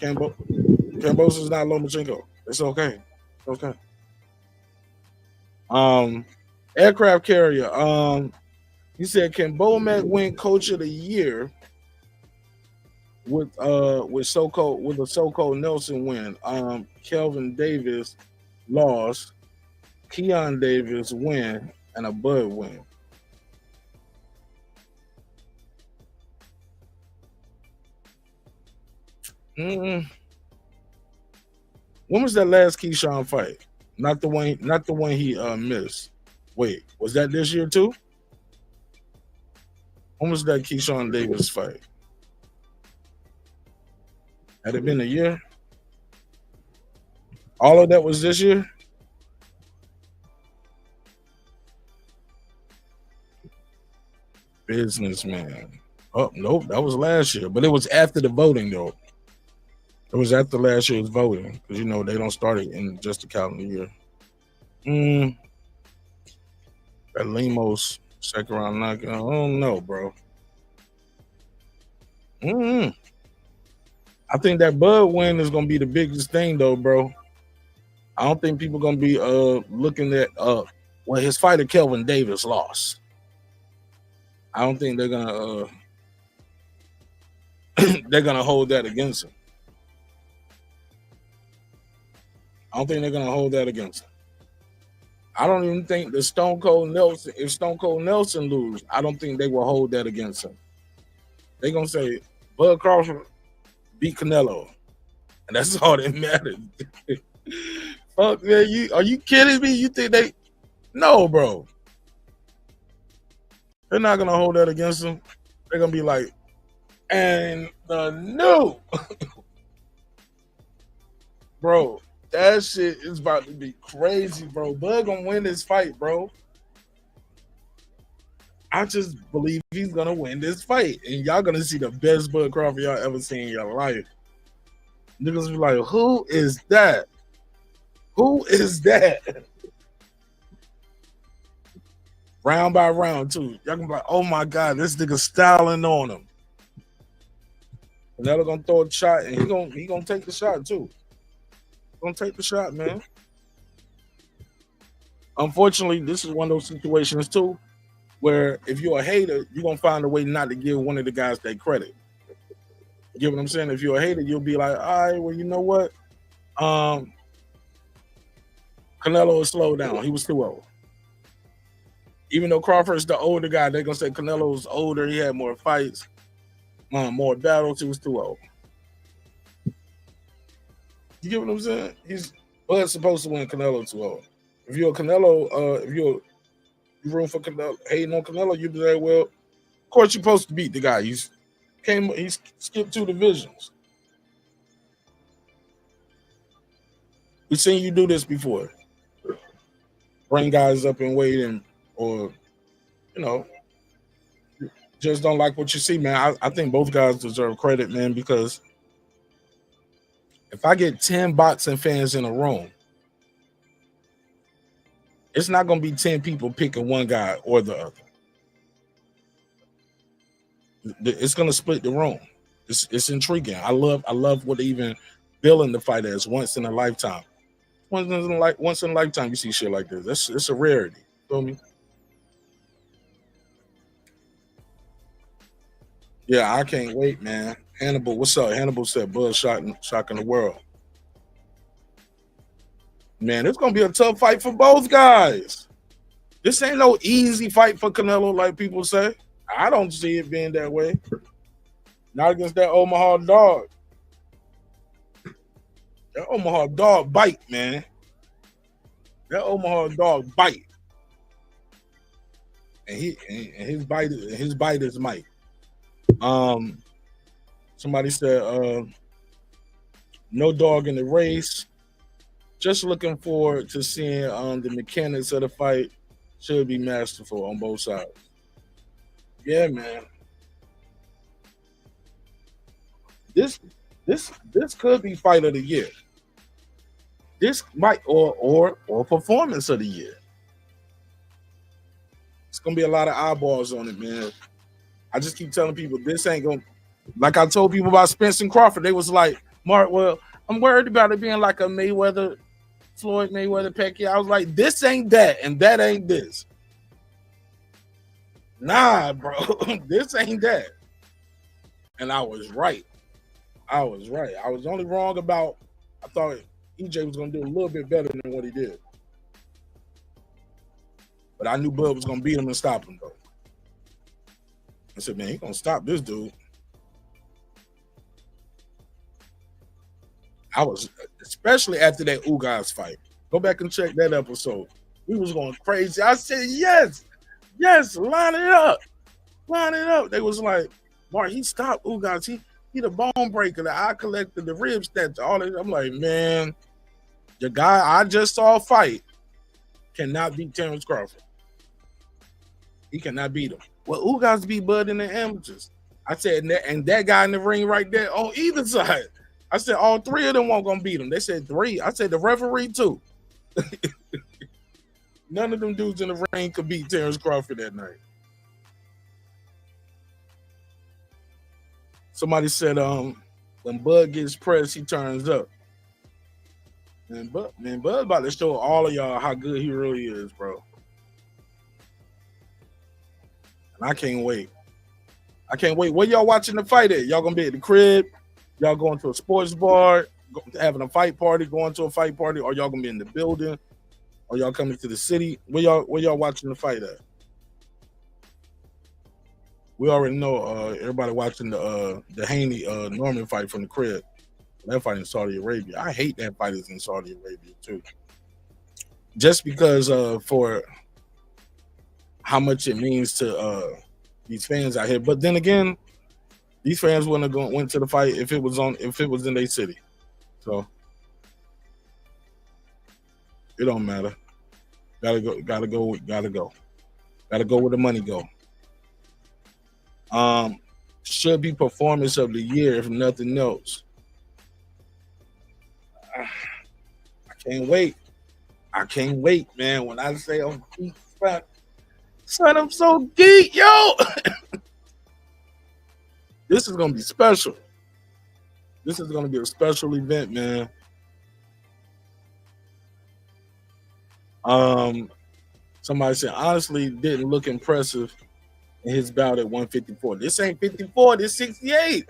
Cambosis is not Lomachenko. It's okay. Okay. Aircraft carrier. You said can Bomac win Coach of the Year with a so-called Nelson win? Kelvin Davis lost, Keon Davis win, and a Bud win. When was that last Keyshawn fight? Not the one he missed. Wait, was that this year too? When was that Keyshawn Davis fight? Had it been a year? All of that was this year? Businessman. Oh, nope, that was last year. But it was after the voting, though. It was after last year's voting. Because, they don't start it in just a calendar year. That Lemos second round knockout. I don't know, bro. I think that Bud win is going to be the biggest thing, though, bro. I don't think people going to be looking at his fighter Kelvin Davis lost. I don't think they're gonna hold that against him. I don't think they're gonna hold that against him. I don't even think if Stone Cold Nelson lose, I don't think they will hold that against him. They're gonna say Bud Crawford beat Canelo, and that's all that matters. Fuck man, are you kidding me? You think they? No, bro. They're not gonna hold that against him. They're gonna be like, and the new, bro. That shit is about to be crazy, bro. Bud gonna win this fight, bro. I just believe he's gonna win this fight, and y'all gonna see the best Bud Crawford y'all ever seen in your life. Niggas be like, who is that? Who is that? Round by round, too. Y'all gonna be like, oh my God, this nigga styling on him. Canelo gonna throw a shot, and he gonna take the shot, too. Gonna take the shot, man. Unfortunately, this is one of those situations, too, where if you're a hater, you're gonna find a way not to give one of the guys that credit. You get what I'm saying? If you're a hater, you'll be like, all right, well, you know what? Canelo is slowed down. He was too old. Even though Crawford's the older guy, they're gonna say Canelo's older. He had more fights, more battles. He was too old. You get what I'm saying? Bud's supposed to win. Canelo too old. If you're a Canelo, if you're room for Canelo, hating on Canelo, you be like, well, of course you're supposed to beat the guy. He skipped 2 divisions. We've seen you do this before. Bring guys up in weight or just don't like what you see, man. I think both guys deserve credit, man, because if I get 10 boxing fans in a room, it's not going to be 10 people picking one guy or the other. It's going to split the room. It's intriguing. I love what they even billing the fight as once in a lifetime. Once in a lifetime, you see shit like this. It's a rarity. Feel me? Yeah, I can't wait, man. Hannibal, what's up? Hannibal said Bud shocking the world. Man, it's gonna be a tough fight for both guys. This ain't no easy fight for Canelo, like people say. I don't see it being that way. Not against that Omaha dog. That Omaha dog bite, man. That Omaha dog bite. And his bite is Mike. Somebody said no dog in the race. Just looking forward to seeing the mechanics of the fight. Should be masterful on both sides. Yeah, man. This could be fight of the year. This might or performance of the year. It's gonna be a lot of eyeballs on it, man. I just keep telling people this ain't gonna. Like I told people about Spence and Crawford, they was like, Mark, well, I'm worried about it being like a Floyd Mayweather Pacquiao. I was like, this ain't that, and that ain't this. Nah, bro, this ain't that. And I was right. I was only wrong about, I thought EJ was going to do a little bit better than what he did. But I knew Bud was going to beat him and stop him, though. I said, man, he's going to stop this dude. I was, especially after that Ugas fight. Go back and check that episode. We was going crazy. I said, yes, line it up. They was like, Mark, he stopped Ugas. He the bone breaker, the eye collector, the rib snatcher, all that. I'm like, man, the guy I just saw fight cannot beat Terrence Crawford. He cannot beat him. Well, Ugas beat Bud in the amateurs. I said, and that guy in the ring right there on either side. I said, all three of them weren't going to beat him. They said three. I said, the referee too. None of them dudes in the ring could beat Terrence Crawford that night. Somebody said, when Bud gets pressed, he turns up. And Bud about to show all of y'all how good he really is, bro. And I can't wait. Where y'all watching the fight at? Y'all gonna be at the crib? Y'all going to a sports bar, having a fight party, going to a fight party, or y'all gonna be in the building? Or y'all coming to the city? Where y'all watching the fight at? We already know everybody watching the Haney Norman fight from the crib. That fight in Saudi Arabia. I hate that fight is in Saudi Arabia too. Just because for how much it means to these fans out here. But then again, these fans wouldn't have went to the fight if it was in their city. So it don't matter. Gotta go where the money go. Should be performance of the year, if nothing else. I can't wait, man. When I say I'm geek, son, I'm so geek, yo. This is gonna be special. This is gonna be a special event, man. Somebody said honestly didn't look impressive in his bout at 154. This ain't 54, this 68.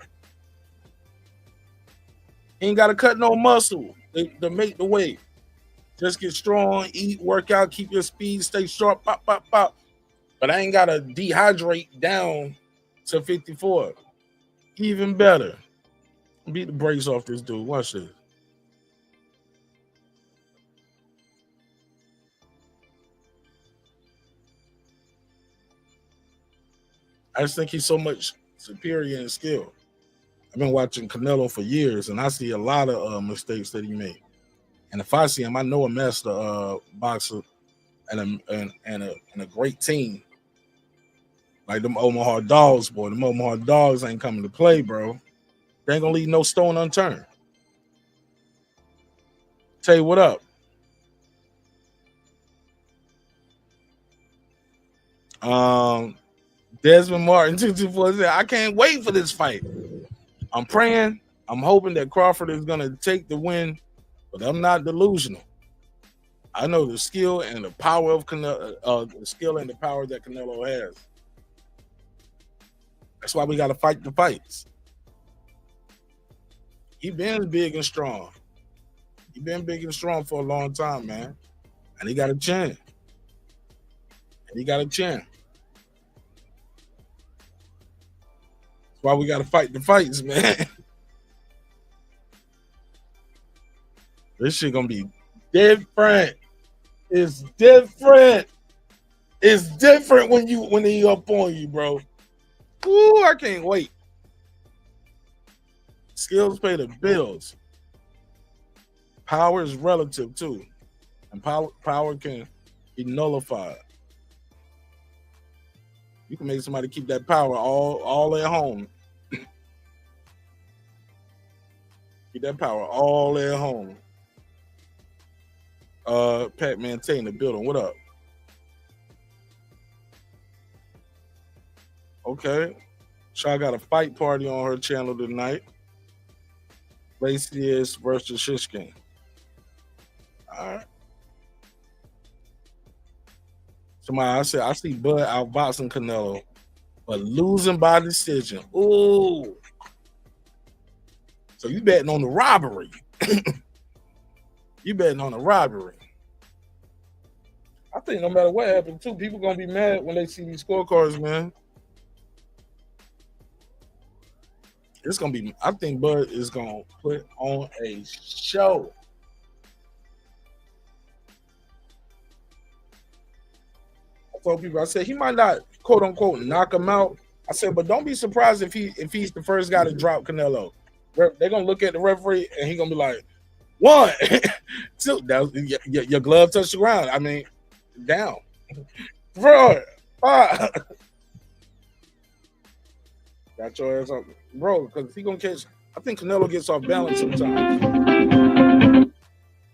He ain't gotta cut no muscle to make the weight. Just get strong, eat, work out, keep your speed, stay sharp, pop, pop, pop. But I ain't gotta dehydrate down to 54. Even better. Beat the brakes off this dude. Watch this. I just think he's so much superior in skill. I've been watching Canelo for years, and I see a lot of mistakes that he made. And if I see him, I know a master boxer and a great team. Like them Omaha Dogs, boy. Them Omaha Dogs ain't coming to play, bro. They ain't gonna leave no stone unturned. Tell you what up. Desmond Martin 224 said, I can't wait for this fight. I'm praying. I'm hoping that Crawford is gonna take the win, but I'm not delusional. I know the skill and the power of Canelo, the skill and the power that Canelo has. That's why we got to fight the fights. He been big and strong. He been big and strong for a long time, man. And he got a chin. That's why we got to fight the fights, man. This shit gonna be different. It's different. It's different when he up on you, bro. Ooh, I can't wait. Skills pay the bills. Power is relative too, and power can be nullified. You can make somebody keep that power all at home. Get that power all at home. Pat maintain the building. What up? Okay. Shaw got a fight party on her channel tonight. Lacey is versus Shishkin. All right. Somebody, I said, I see Bud outboxing Canelo, but losing by decision. Ooh. So you betting on the robbery. You betting on the robbery. I think no matter what happens, too, people going to be mad when they see these scorecards, man. It's going to be, I think Bud is going to put on a show. I told people, I said, he might not, quote unquote, knock him out. I said, but don't be surprised if he's the first guy to drop Canelo. They're going to look at the referee and he's going to be like, 1, 2, your glove touched the ground. I mean, down. 4, 5. Got your ass up. Bro, because he going to catch, I think Canelo gets off balance sometimes.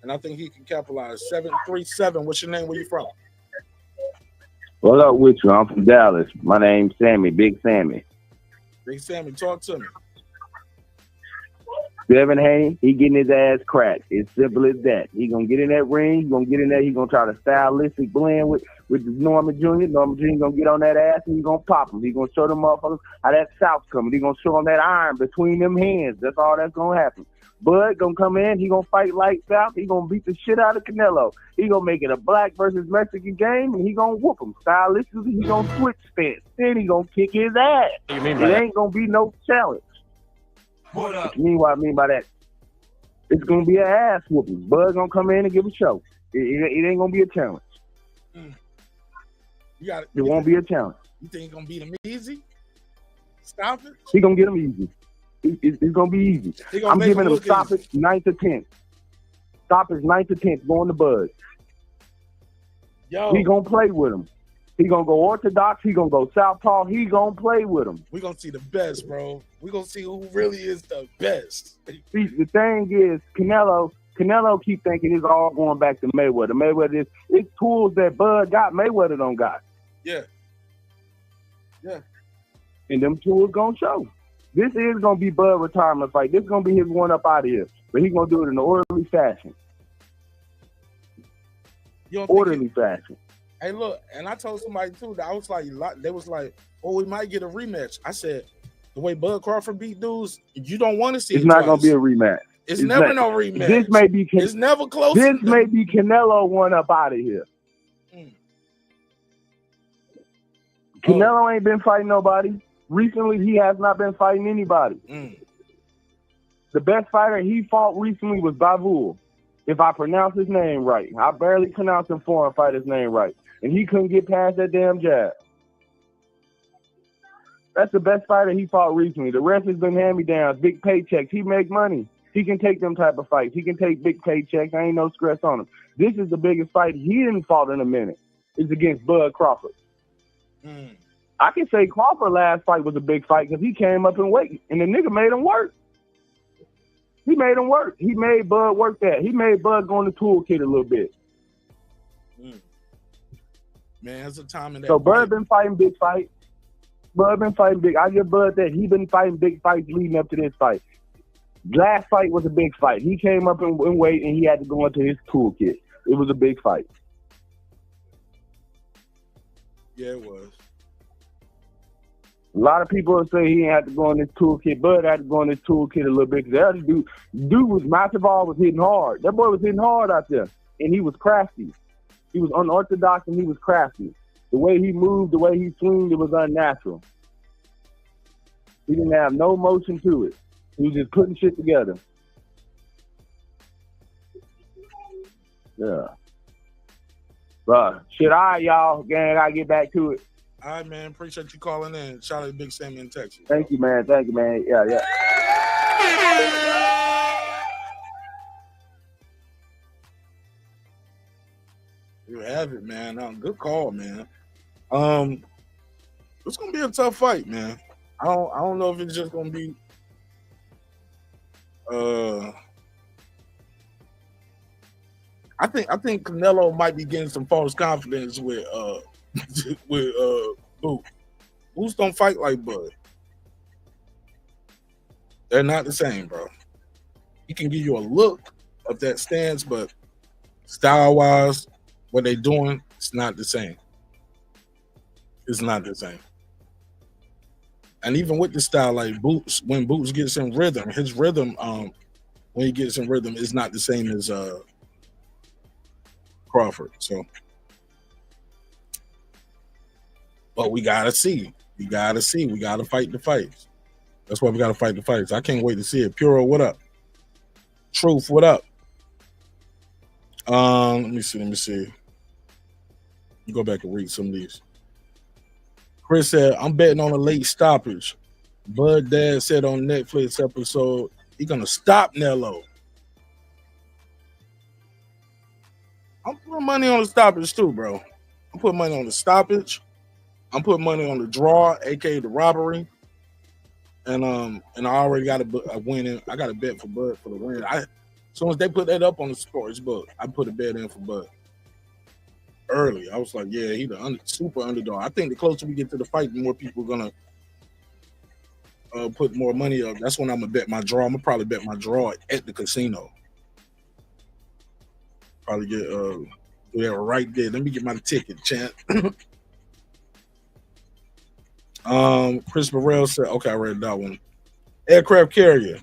And I think he can capitalize. 737, what's your name? Where you from? What up with you? I'm from Dallas. My name's Sammy, Big Sammy. Big Sammy, talk to me. Devin Haney, he getting his ass cracked. It's simple as that. He gonna get in that ring. He gonna get in there. He gonna try to stylistic blend with Norman Jr. Norman Jr. gonna get on that ass and he gonna pop him. He gonna show them motherfuckers how that South's coming. He gonna show them that iron between them hands. That's all that's gonna happen. Bud gonna come in. He gonna fight light South. He gonna beat the shit out of Canelo. He gonna make it a black versus Mexican game and he gonna whoop him. Stylistically, he gonna switch stance. Then he gonna kick his ass. What do you mean by it that? ain't gonna be no challenge. What up? What I mean by that? It's gonna be an ass whooping. Bud gonna come in and give a show. It ain't gonna be a challenge. It won't be a challenge. You think he's gonna beat him easy? Stop it. He gonna get him easy. It's gonna be easy. I'm giving him stoppage 9 to 10. Stoppage 9 to 10. Going to Bud. Yo, he gonna play with him. He gonna go orthodox. He gonna go southpaw. He gonna play with him. We gonna see the best, bro. We gonna see who really is the best. See, the thing is, Canelo keep thinking it's all going back to Mayweather. Mayweather it's tools that Bud got, Mayweather don't got. Yeah. Yeah. And them tools gonna show. This is gonna be Bud retirement fight. This is gonna be his one up out of here. But he's gonna do it in an orderly fashion. Orderly fashion. Hey, look, and I told somebody too that I was like, they was like, oh, we might get a rematch. I said, the way Bud Crawford beat dudes, you don't want to see it's it not twice. gonna be a rematch. It's never no rematch. This may be it's never close. This may be Canelo one up out of here. Canelo ain't been fighting nobody. Recently, he has not been fighting anybody. The best fighter he fought recently was Bavul, if I pronounce his name right. I barely pronounce him foreign fighter's name right. And he couldn't get past that damn jab. That's the best fighter he fought recently. The rest has been hand-me-downs, big paychecks. He make money. He can take them type of fights. He can take big paychecks. I ain't no stress on him. This is the biggest fight he didn't fought in a minute. It's against Bud Crawford. I can say Crawford last fight was a big fight because he came up in weight, and the nigga made him work. He made him work. He made Bud work that. He made Bud go in the toolkit a little bit. Man, it's a time in that. So Bud been fighting big fights. Bud been fighting big. I give Bud that. He been fighting big fights leading up to this fight. Last fight was a big fight. He came up in weight, and he had to go into his toolkit. It was a big fight. Yeah, it was. A lot of people say he ain't had to go in his toolkit. Bud had to go in his toolkit a little bit because the other dude was Masvidal was hitting hard. That boy was hitting hard out there, and he was crafty. He was unorthodox and he was crafty. The way he moved, the way he swinged, it was unnatural. He didn't have no motion to it. He was just putting shit together. Yeah. But shit, all right, y'all. Gang, I gotta get back to it. All right, man. Appreciate you calling in. Shout out to Big Sammy in Texas. Thank you, man. Thank you, man. Yeah. You have it, man. Good call, man. It's gonna be a tough fight, man. I don't know if it's just gonna be. I think Canelo might be getting some false confidence with with Boots. Boots don't fight like Bud. They're not the same, bro. He can give you a look of that stance, but style wise, what they doing, it's not the same. It's not the same. And even with the style, like Boots, when Boots gets in rhythm, his rhythm, when he gets in rhythm, is not the same as Crawford. So, but we gotta see. We gotta see. We gotta fight the fights. That's why we gotta fight the fights. I can't wait to see it. Puro, what up? Truth, what up? Let me see. Go back and read some of these. Chris said, I'm betting on a late stoppage. Bud Dad said on Netflix episode, he's gonna stop Nello. I'm putting money on the stoppage too, bro. I'm putting money on the stoppage. I'm putting money on the draw, aka the robbery. And I already got a win in. I got a bet for Bud for the win. As soon as they put that up on the sports book, I put a bet in for Bud early. I was like, yeah, he's the super underdog. I think the closer we get to the fight, the more people are gonna put more money up. That's when I'm gonna bet my draw. I'm gonna probably bet my draw at the casino. Probably get do that right there. Let me get my ticket, champ. Chris Burrell said, okay, I read that one. Aircraft carrier.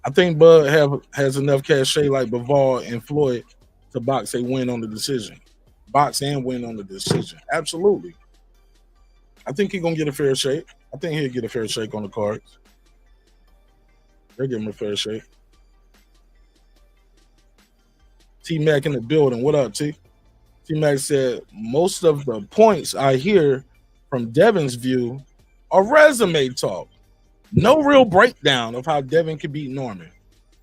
I think Bud has enough cachet like Bivol and Floyd to box a win on the decision. Box and win on the decision. Absolutely. I think he's gonna get a fair shake. I think he'll get a fair shake on the cards. They'll give him a fair shake. T-Mac in the building. What up, T? T-Mac said, most of the points I hear from Devin's view are resume talk. No real breakdown of how Devin could beat Norman.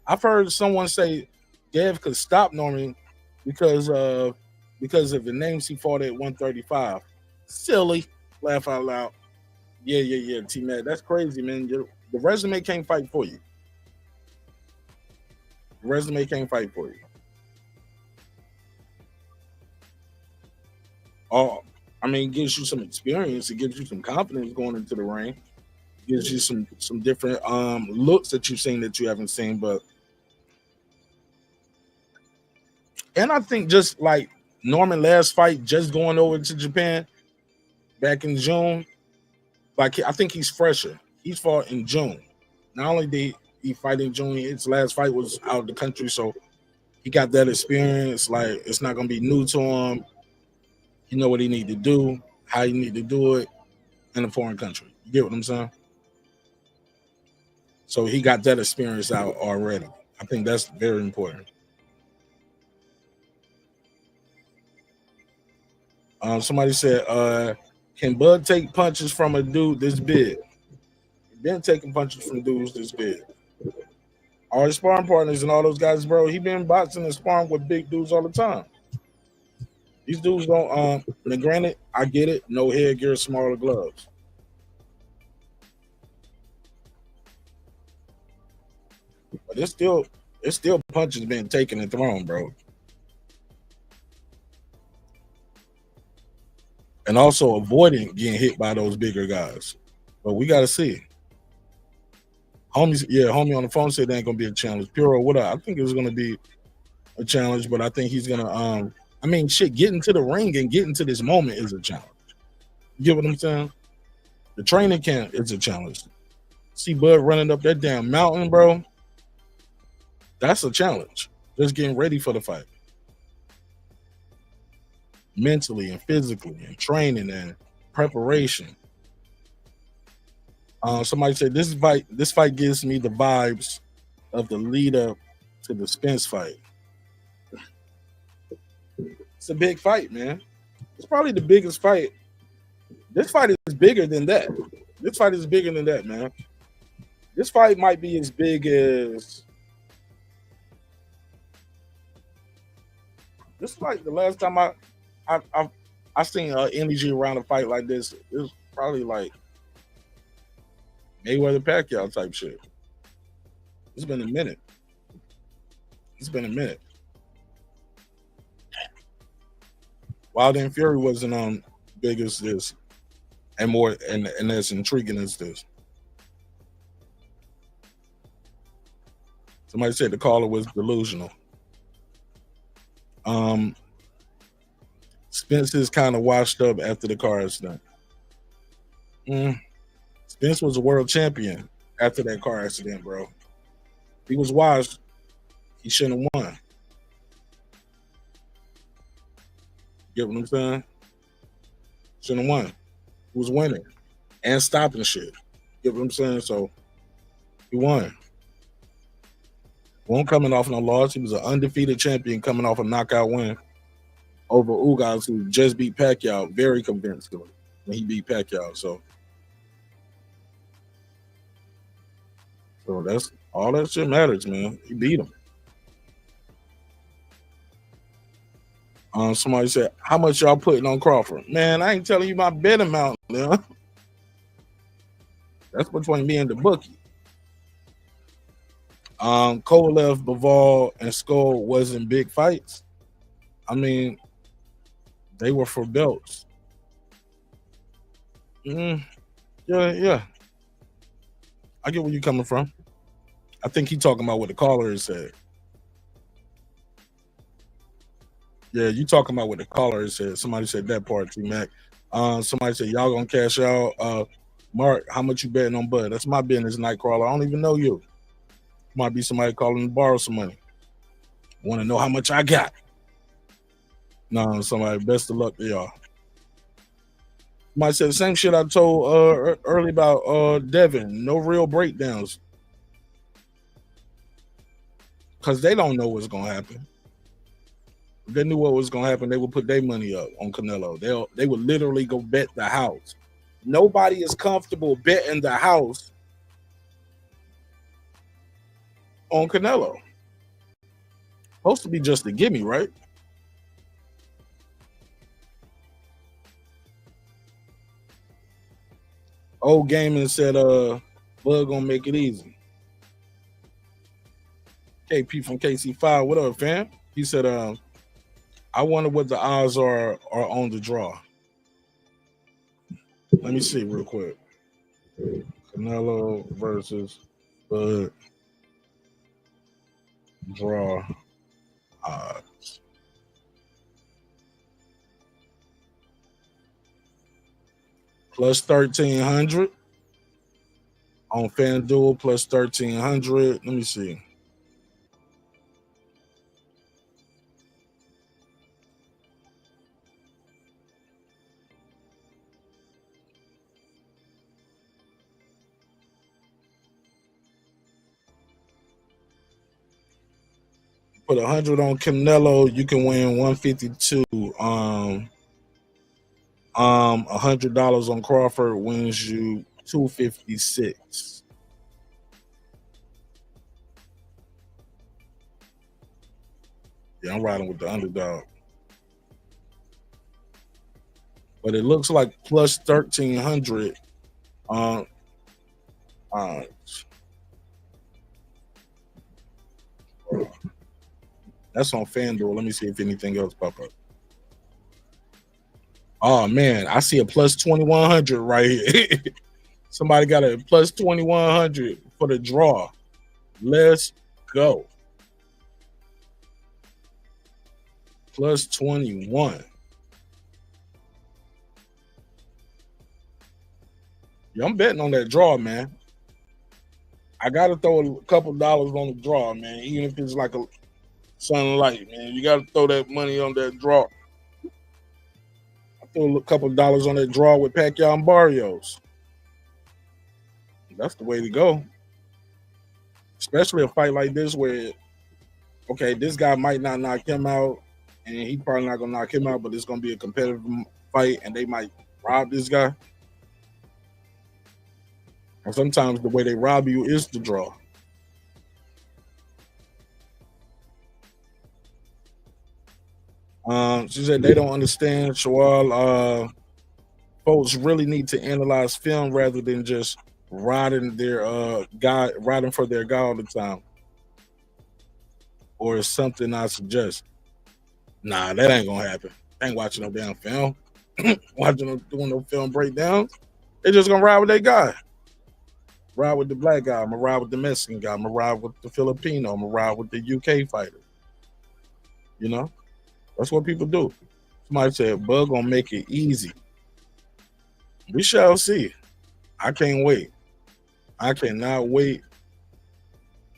I've heard someone say Dev could stop Norman because of the names he fought at 135. Silly. Laugh out loud. Yeah, T-Mac. That's crazy, man. The resume can't fight for you. The resume can't fight for you. I mean, it gives you some experience. It gives you some confidence going into the ring. It gives you some different looks that you've seen that you haven't seen. And I think just like Norman last fight, just going over to Japan back in June, like I think he's fresher. He's fought in June. Not only did he fight in June, his last fight was out of the country, so he got that experience. Like it's not gonna be new to him. You know what he need to do, how you need to do it in a foreign country. You get what I'm saying? So he got that experience out already. I think that's very important. Somebody said, can Bud take punches from a dude this big? He been taking punches from dudes this big. All his sparring partners and all those guys, bro, he been boxing and sparring with big dudes all the time. These dudes don't. Now granted, I get it. No headgear, smaller gloves. But it's still punches being taken and thrown, bro. And also avoiding getting hit by those bigger guys. But we got to see. Homie on the phone said that ain't gonna be a challenge. Puro, what up? I think it's gonna be a challenge, but I think he's gonna getting to the ring and getting to this moment is a challenge. You get what I'm saying? The training camp is a challenge. See Bud running up that damn mountain, bro. That's a challenge. Just getting ready for the fight. Mentally and physically and training and preparation. Somebody said this fight gives me the vibes of the lead up to the Spence fight. It's a big fight, man. It's probably the biggest fight. This fight is bigger than that. This fight is bigger than that, man. This fight might be as big as this fight. The last time I seen energy around a fight like this, it was probably like Mayweather Pacquiao type shit. It's been a minute. Wilder and Fury wasn't big as this, and more and as intriguing as this. Somebody said the caller was delusional. Spence is kind of washed up after the car accident. Spence was a world champion after that car accident, bro. He was washed. He shouldn't have won. Get what I'm saying? Shouldn't have won. He was winning and stopping shit. Get what I'm saying? So he won. Won't coming off no loss. He was an undefeated champion coming off a knockout win over Ugas, who just beat Pacquiao very convincingly when he beat Pacquiao. So that's all that shit matters, man. He beat him. Somebody said, how much y'all putting on Crawford? Man, I ain't telling you my bet amount, man. That's between me and the bookie. Kovalev, Bivol, and Skull wasn't big fights. I mean, they were for belts. Yeah. I get where you're coming from. I think he talking about what the caller said. Yeah, you talking about what the caller said. Somebody said that part, T-Mac. Somebody said, y'all gonna cash out. Mark, how much you betting on Bud? That's my business, Nightcrawler. I don't even know you. Might be somebody calling to borrow some money. Want to know how much I got? No, somebody, best of luck to y'all. Somebody said the same shit I told early about Devin. No real breakdowns. Because they don't know what's going to happen. If they knew what was going to happen, they would put their money up on Canelo. They would literally go bet the house. Nobody is comfortable betting the house on Canelo. Supposed to be just a gimme, right? Old Gaming said, Bud gonna make it easy. KP from KC5, what up, fam? He said, I wonder what the odds are on the draw. Let me see real quick. Canelo versus Bud draw odds. Plus 1,300 on FanDuel, plus 1,300. Let me see. Put 100 on Canelo, you can win 152. $100 on Crawford wins you 256. Yeah, I'm riding with the underdog. But it looks like plus 1,300 that's on FanDuel. Let me see if anything else pop up. Oh man, I see a plus 2,100 right here. Somebody got a plus 2,100 for the draw. Let's go. Plus 21. Yeah, I'm betting on that draw, man. I gotta throw a couple dollars on the draw, man. Even if it's like a sunlight, man. You gotta throw that money on that draw. I threw a couple dollars on that draw with Pacquiao and Barrios. That's the way to go. Especially a fight like this where, okay, this guy might not knock him out, and he probably not gonna knock him out, but it's gonna be a competitive fight, and they might rob this guy. And sometimes the way they rob you is the draw. She said they don't understand, Shawal. Folks really need to analyze film rather than just riding for their guy all the time, or is something I suggest? Nah, that ain't gonna happen. I ain't watching no damn film. Watching them doing no film breakdowns. They just gonna ride with their guy. Ride with the black guy. I'm gonna ride with the Mexican guy. I'm gonna ride with the Filipino. I'm gonna ride with the UK fighter. You know, that's what people do. Somebody said, "Bug gonna make it easy." We shall see. I can't wait. I cannot wait.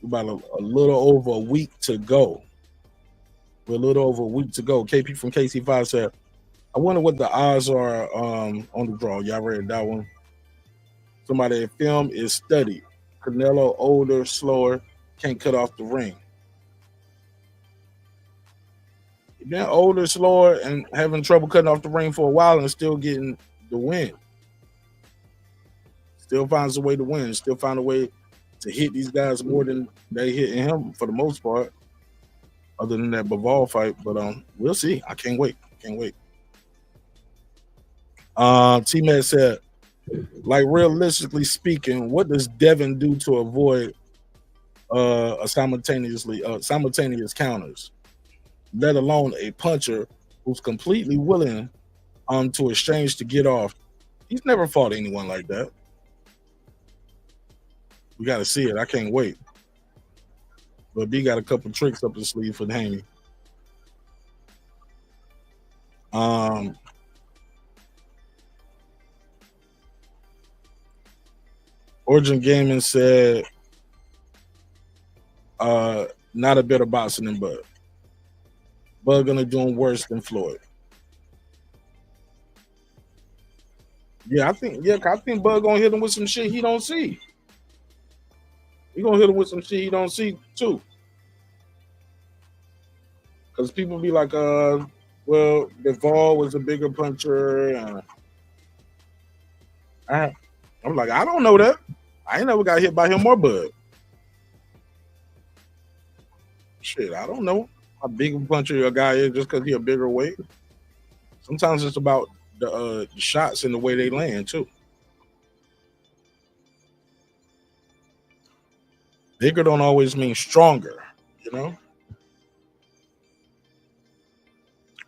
About a little over a week to go. We're a little over a week to go. KP from KC5 said, "I wonder what the odds are on the draw." Y'all read that one? Somebody in film is studied. Canelo older, slower, can't cut off the ring. He's been older, slower, and having trouble cutting off the ring for a while and still getting the win. Still finds a way to win. Still find a way to hit these guys more than they hitting him for the most part. Other than that Bivol fight, but we'll see. I can't wait. Can't wait. T-Man said, like realistically speaking, what does Devin do to avoid simultaneous counters, let alone a puncher who's completely willing to exchange to get off? He's never fought anyone like that. We got to see it. I can't wait. But B got a couple tricks up his sleeve for Haney. Origin Gaming said, not a better boxer than Bud. Bud gonna do him worse than Floyd. I think Bud gonna hit him with some shit he don't see. He gonna hit him with some shit he don't see too. Because people be like, well, Bivol was a bigger puncher. I'm like, I don't know that. I ain't never got hit by him or Bud. Shit, I don't know how big a puncher a guy is just because he a bigger weight. Sometimes it's about the shots and the way they land too. Bigger don't always mean stronger, you know?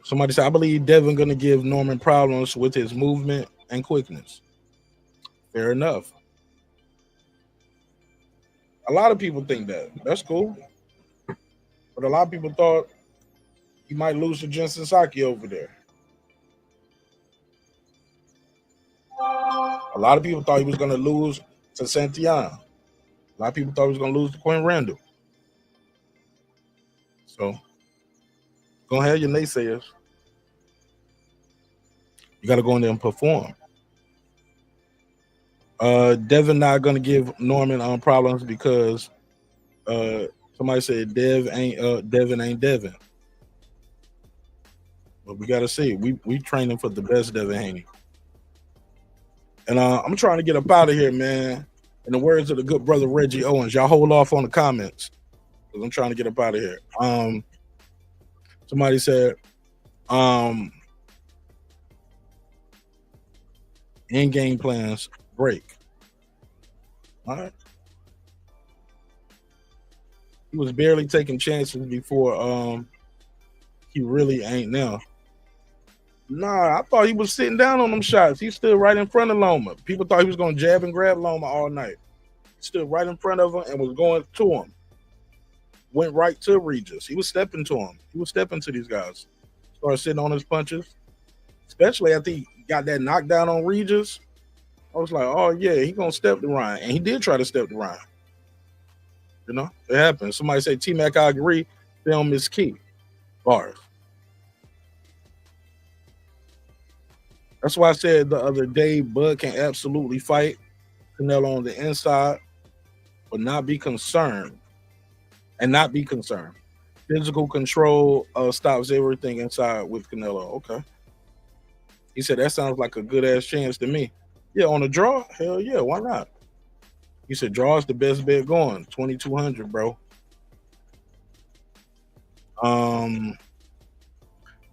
Somebody said, I believe Devin gonna give Norman problems with his movement and quickness. Fair enough. A lot of people think that. That's cool. But a lot of people thought he might lose to Jensen Saki over there. A lot of people thought he was going to lose to Santillan. A lot of people thought he was going to lose to Quinn Randall. So, go ahead, your naysayers. You got to go in there and perform. Devin not going to give Norman problems because somebody said Devin ain't Devin. But we got to see. We training for the best Devin Haney. And I'm trying to get up out of here, man. In the words of the good brother Reggie Owens, y'all hold off on the comments because I'm trying to get up out of here. Somebody said, in-game plans break. All right. He was barely taking chances before he really ain't now. Nah, I thought he was sitting down on them shots. He stood right in front of Loma. People thought he was going to jab and grab Loma all night. He stood right in front of him and was going to him. Went right to Regis. He was stepping to him. He was stepping to these guys. Started sitting on his punches. Especially after he got that knockdown on Regis. I was like, oh, yeah, he going to step to Ryan. And he did try to step to Ryan. You know, it happens. Somebody say, T-Mac, I agree. Film is key. Bars. That's why I said the other day, Bud can absolutely fight Canelo on the inside, but not be concerned. And not be concerned. Physical control stops everything inside with Canelo. Okay. He said, that sounds like a good-ass chance to me. Yeah, on a draw? Hell yeah, why not? He said, draw is the best bet going. 2,200, bro.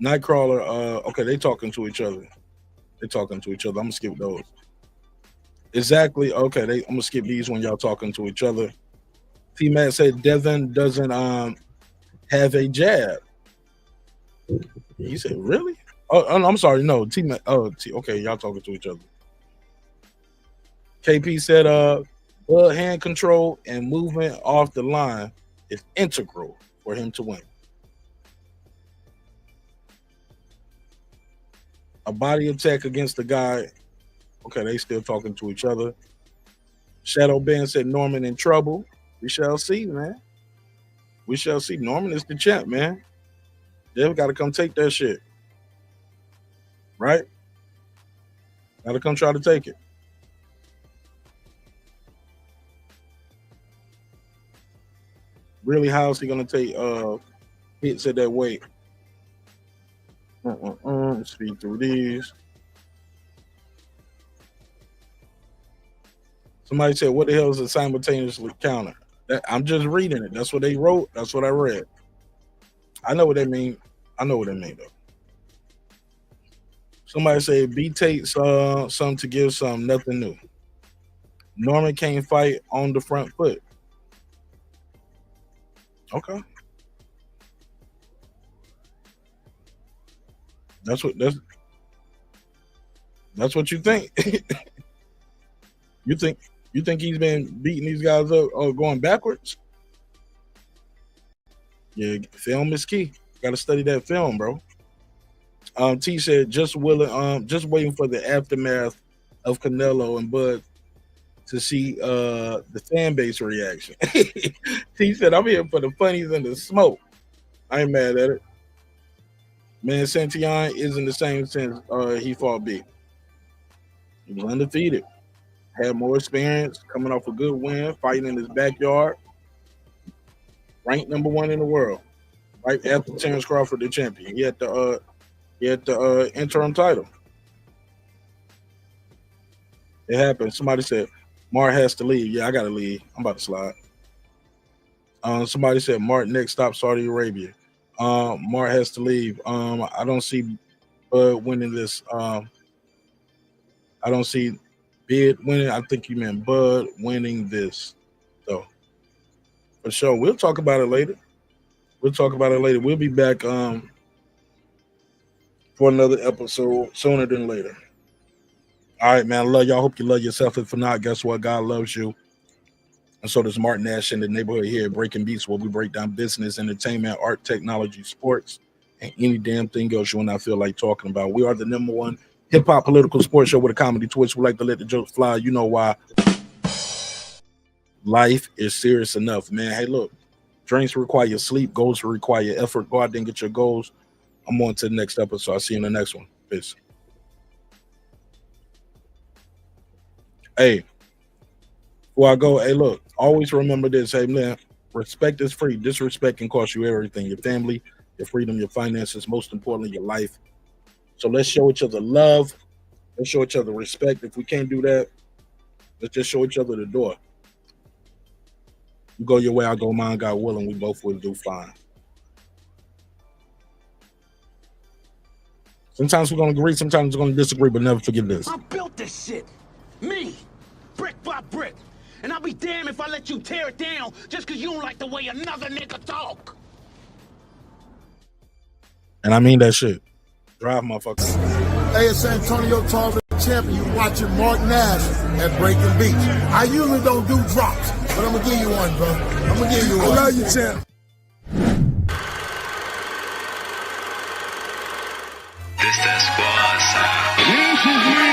Nightcrawler, okay, they talking to each other. I'm gonna skip those. Exactly. Okay, I'm gonna skip these when y'all talking to each other. T Matt said Devin doesn't have a jab. He said, really? Oh, I'm sorry. No, T Matt. Okay, y'all talking to each other. KP said blood hand control and movement off the line is integral for him to win. A body attack against the guy. Okay, they still talking to each other. Shadow Ben said Norman in trouble. We shall see, man. We shall see. Norman is the champ, man. They've got to come take that shit. Right? Got to come try to take it. Really, how is he going to take hits at that weight? Speed through these. Somebody said, what the hell is a simultaneously counter? I'm just reading it. That's what they wrote. That's what I read. I know what they mean. I know what they mean, though. Somebody said, B takes some to give some, nothing new. Norman can't fight on the front foot. Okay. That's what you think. You think he's been beating these guys up or going backwards? Yeah, film is key. Got to study that film, bro. T said just waiting for the aftermath of Canelo and Bud to see the fan base reaction. T said, I'm here for the funnies and the smoke. I ain't mad at it. Man, Santillan isn't the same since he fought B. He was undefeated. Had more experience, coming off a good win, fighting in his backyard. Ranked #1 in the world. Right after Terrence Crawford, the champion. He had the interim title. It happened. Somebody said, Marq has to leave. Yeah, I got to leave. I'm about to slide. Somebody said, Marq next stop Saudi Arabia. Marq has to leave. I don't see Bud winning this. I don't see Bid winning. I think you meant Bud winning this. So, for sure. We'll talk about it later. We'll be back for another episode sooner than later. All right, man. I love y'all. Hope you love yourself. If not, guess what? God loves you. And so does Marq Nash in the neighborhood here at Breaking Beats, where we break down business, entertainment, art, technology, sports, and any damn thing else you and I feel like talking about. We are the #1 hip-hop political sports show with a comedy twist. We like to let the jokes fly. You know why. Life is serious enough, man. Hey, look. Dreams require sleep. Goals require effort. Go out there and get your goals. I'm on to the next episode. I'll see you in the next one. Peace. Hey, before I go, hey, look, always remember this. Hey, man, respect is free. Disrespect can cost you everything. Your family, your freedom, your finances, most importantly, your life. So let's show each other love. Let's show each other respect. If we can't do that, let's just show each other the door. You go your way, I go mine, God willing, we both will do fine. Sometimes we're going to agree, sometimes we're going to disagree, but never forget this. I built this shit. Me. Brick by brick. And I'll be damned if I let you tear it down just because you don't like the way another nigga talk. And I mean that shit. Drive, motherfucker. Hey, it's Antonio Tarver, champion. You watching Marq Nash at Breaking Beats. I usually don't do drops, but I'm going to give you one, bro. I'm going to give you one. I love you, champ. This that squad, son.